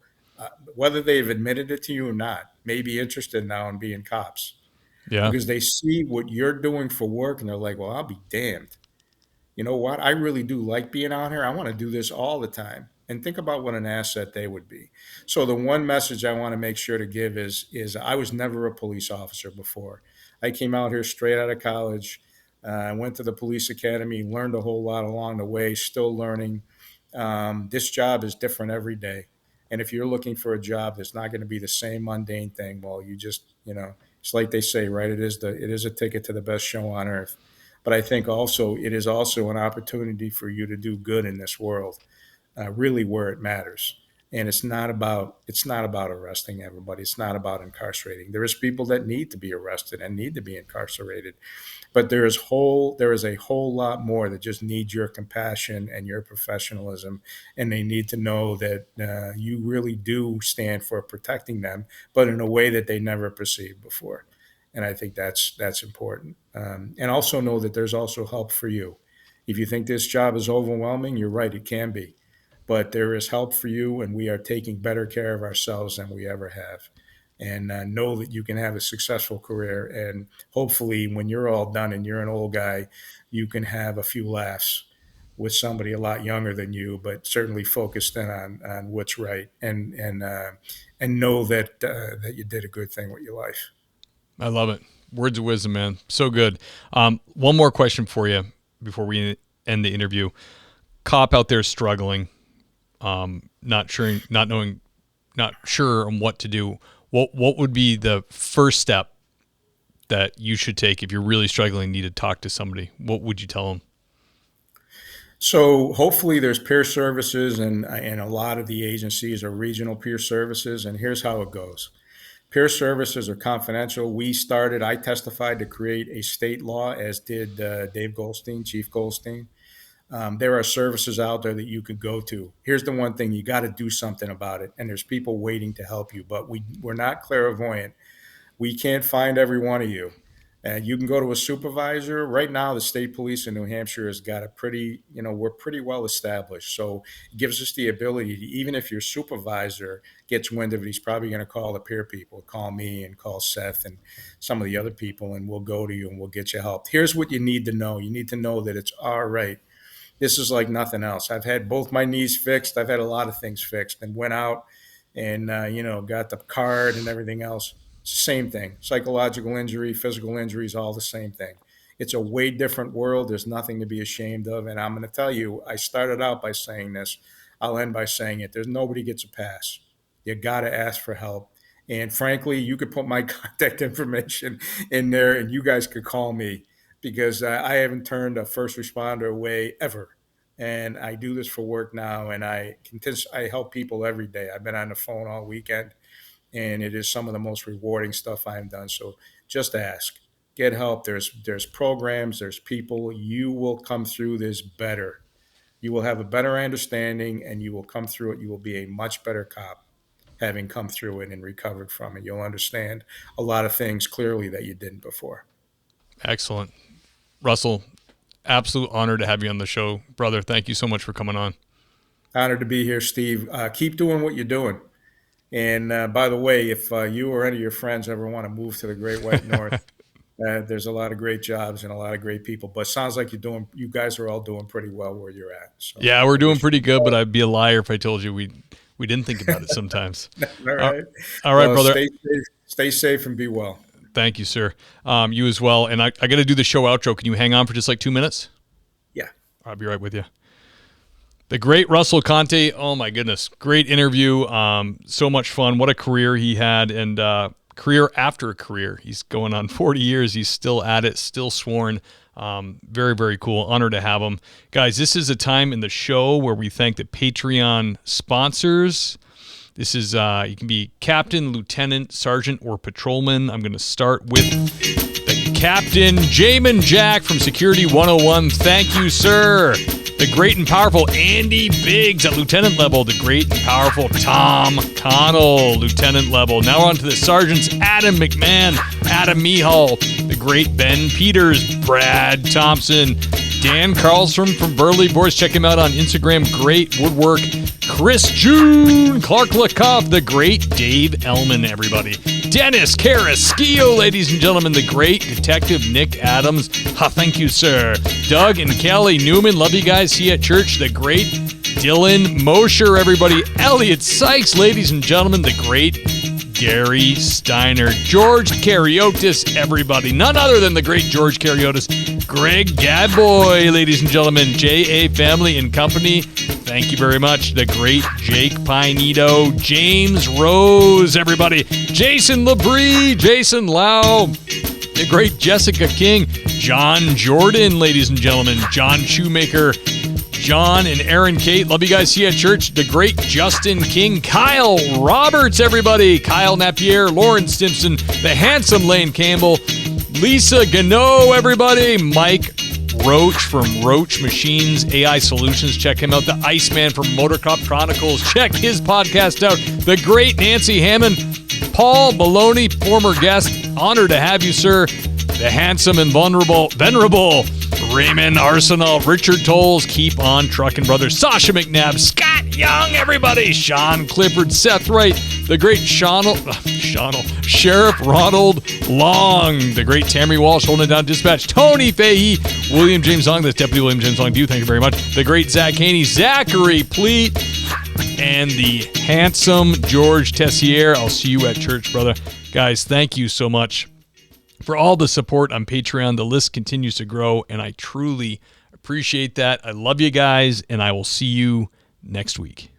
whether they've admitted it to you or not, may be interested now in being cops Yeah. because they see what you're doing for work and they're like, well, I'll be damned. You know what? I really do like being out here. I want to do this all the time. And think about what an asset they would be. So the one message I want to make sure to give is I was never a police officer before. I came out here straight out of college. I went to the police academy, learned a whole lot along the way, still learning. This job is different every day. And if you're looking for a job that's not going to be the same mundane thing, well, you just, it's like they say, right? It is a ticket to the best show on earth. But I think also it is also an opportunity for you to do good in this world, really where it matters. And it's not about arresting everybody. It's not about incarcerating. There is people that need to be arrested and need to be incarcerated, but there is a whole lot more that just need your compassion and your professionalism, and they need to know that you really do stand for protecting them, but in a way that they never perceived before. And I think that's important. And also know that there's also help for you. If you think this job is overwhelming, you're right, it can be, but there is help for you, and we are taking better care of ourselves than we ever have. And know that you can have a successful career, and hopefully, when you're all done and you're an old guy, you can have a few laughs with somebody a lot younger than you, but certainly focused in on what's right, and know that you did a good thing with your life. I love it. Words of wisdom, man. So good. One more question for you before we end the interview. Cop out there struggling, not sure, not knowing, not sure on what to do. What would be the first step that you should take if you're really struggling, need to talk to somebody? What would you tell them? So hopefully there's peer services, and a lot of the agencies are regional peer services. And here's how it goes. Peer services are confidential. I testified to create a state law, as did Dave Goldstein, Chief Goldstein. There are services out there that you could go to. Here's the one thing: you got to do something about it. And there's people waiting to help you, but we're not clairvoyant. We can't find every one of you. You can go to a supervisor. Right now, the state police in New Hampshire has got we're pretty well established. So it gives us the ability to, even if your supervisor gets wind of it, he's probably going to call the peer people, call me and call Seth and some of the other people, and we'll go to you and we'll get you help. Here's what you need to know. You need to know that it's all right. This is like nothing else. I've had both my knees fixed. I've had a lot of things fixed, and went out and got the card and everything else. It's the same thing. Psychological injury, physical injury is all the same thing. It's a way different world. There's nothing to be ashamed of. And I'm going to tell you, I started out by saying this. I'll end by saying it. There's nobody gets a pass. You got to ask for help. And frankly, you could put my contact information in there and you guys could call me, because I haven't turned a first responder away ever. And I do this for work now, and I help people every day. I've been on the phone all weekend, and it is some of the most rewarding stuff I've done. So just ask, get help. There's programs, there's people. You will come through this better. You will have a better understanding, and you will come through it. You will be a much better cop, having come through it and recovered from it. You'll understand a lot of things clearly that you didn't before. Excellent. Russell, absolute honor to have you on the show, brother. Thank you so much for coming on. Honored to be here, Steve. Keep doing what you're doing. And by the way, if you or any of your friends ever want to move to the Great White North, there's a lot of great jobs and a lot of great people. But it sounds like you guys are all doing pretty well where you're at. So, yeah, we're doing pretty good, but I'd be a liar if I told you we didn't think about it sometimes. All right. All right, well, brother. Stay safe and be well. Thank you, sir. You as well. And I got to do the show outro. Can you hang on for just like 2 minutes? Yeah. I'll be right with you. The great Russell Conte. Oh, my goodness. Great interview. So much fun. What a career he had. And career after career. He's going on 40 years. He's still at it, still sworn. Very, very cool. Honor to have him. Guys, this is a time in the show where we thank the Patreon sponsors. This is, you can be captain, lieutenant, sergeant, or patrolman. I'm going to start with the captain, Jamin Jack from Security 101. Thank you, sir. The great and powerful Andy Biggs at lieutenant level. The great and powerful Tom Connell, lieutenant level. Now on to the sergeants, Adam McMahon, Adam Mihal, the great Ben Peters, Brad Thompson, Dan Carlstrom from Burley Boys. Check him out on Instagram. Great woodwork. Chris June, Clark LaCoff, the great Dave Ellman, everybody. Dennis Carrasquillo, ladies and gentlemen, the great Detective Nick Adams. Thank you, sir. Doug and Kelly Newman, love you guys. See you at church. The great Dylan Mosher, everybody. Elliot Sykes, ladies and gentlemen, the great Gary Steiner. George Karyotis, everybody. None other than the great George Karyotis. Greg Gadboy, ladies and gentlemen. J.A. Family and Company. Thank you very much. The great Jake Pinedo. James Rose, everybody. Jason Labrie. Jason Lau. The great Jessica King. John Jordan, ladies and gentlemen. John Shoemaker. John and Aaron Kate. Love you guys. See you at church. The great Justin King. Kyle Roberts, everybody. Kyle Napier. Lauren Stimson. The handsome Lane Campbell. Lisa Gano, everybody. Mike Roach from Roach Machines AI Solutions. Check him out. The Iceman from Motorcop Chronicles. Check his podcast out. The great Nancy Hammond. Paul Maloney, former guest. Honored to have you, sir. The handsome and venerable Raymond Arsenal, Richard Tolles, Keep On Truckin' Brothers, Sasha McNabb, Scott Young, everybody, Sean Clifford, Seth Wright, the great Sheriff Ronald Long, the great Tammy Walsh, holding it down dispatch, Tony Fahey, William James Long, that's Deputy William James Long, to you, thank you very much, the great Zach Haney, Zachary Pleat, and the handsome George Tessier. I'll see you at church, brother. Guys, thank you so much for all the support on Patreon. The list continues to grow, and I truly appreciate that. I love you guys, and I will see you next week.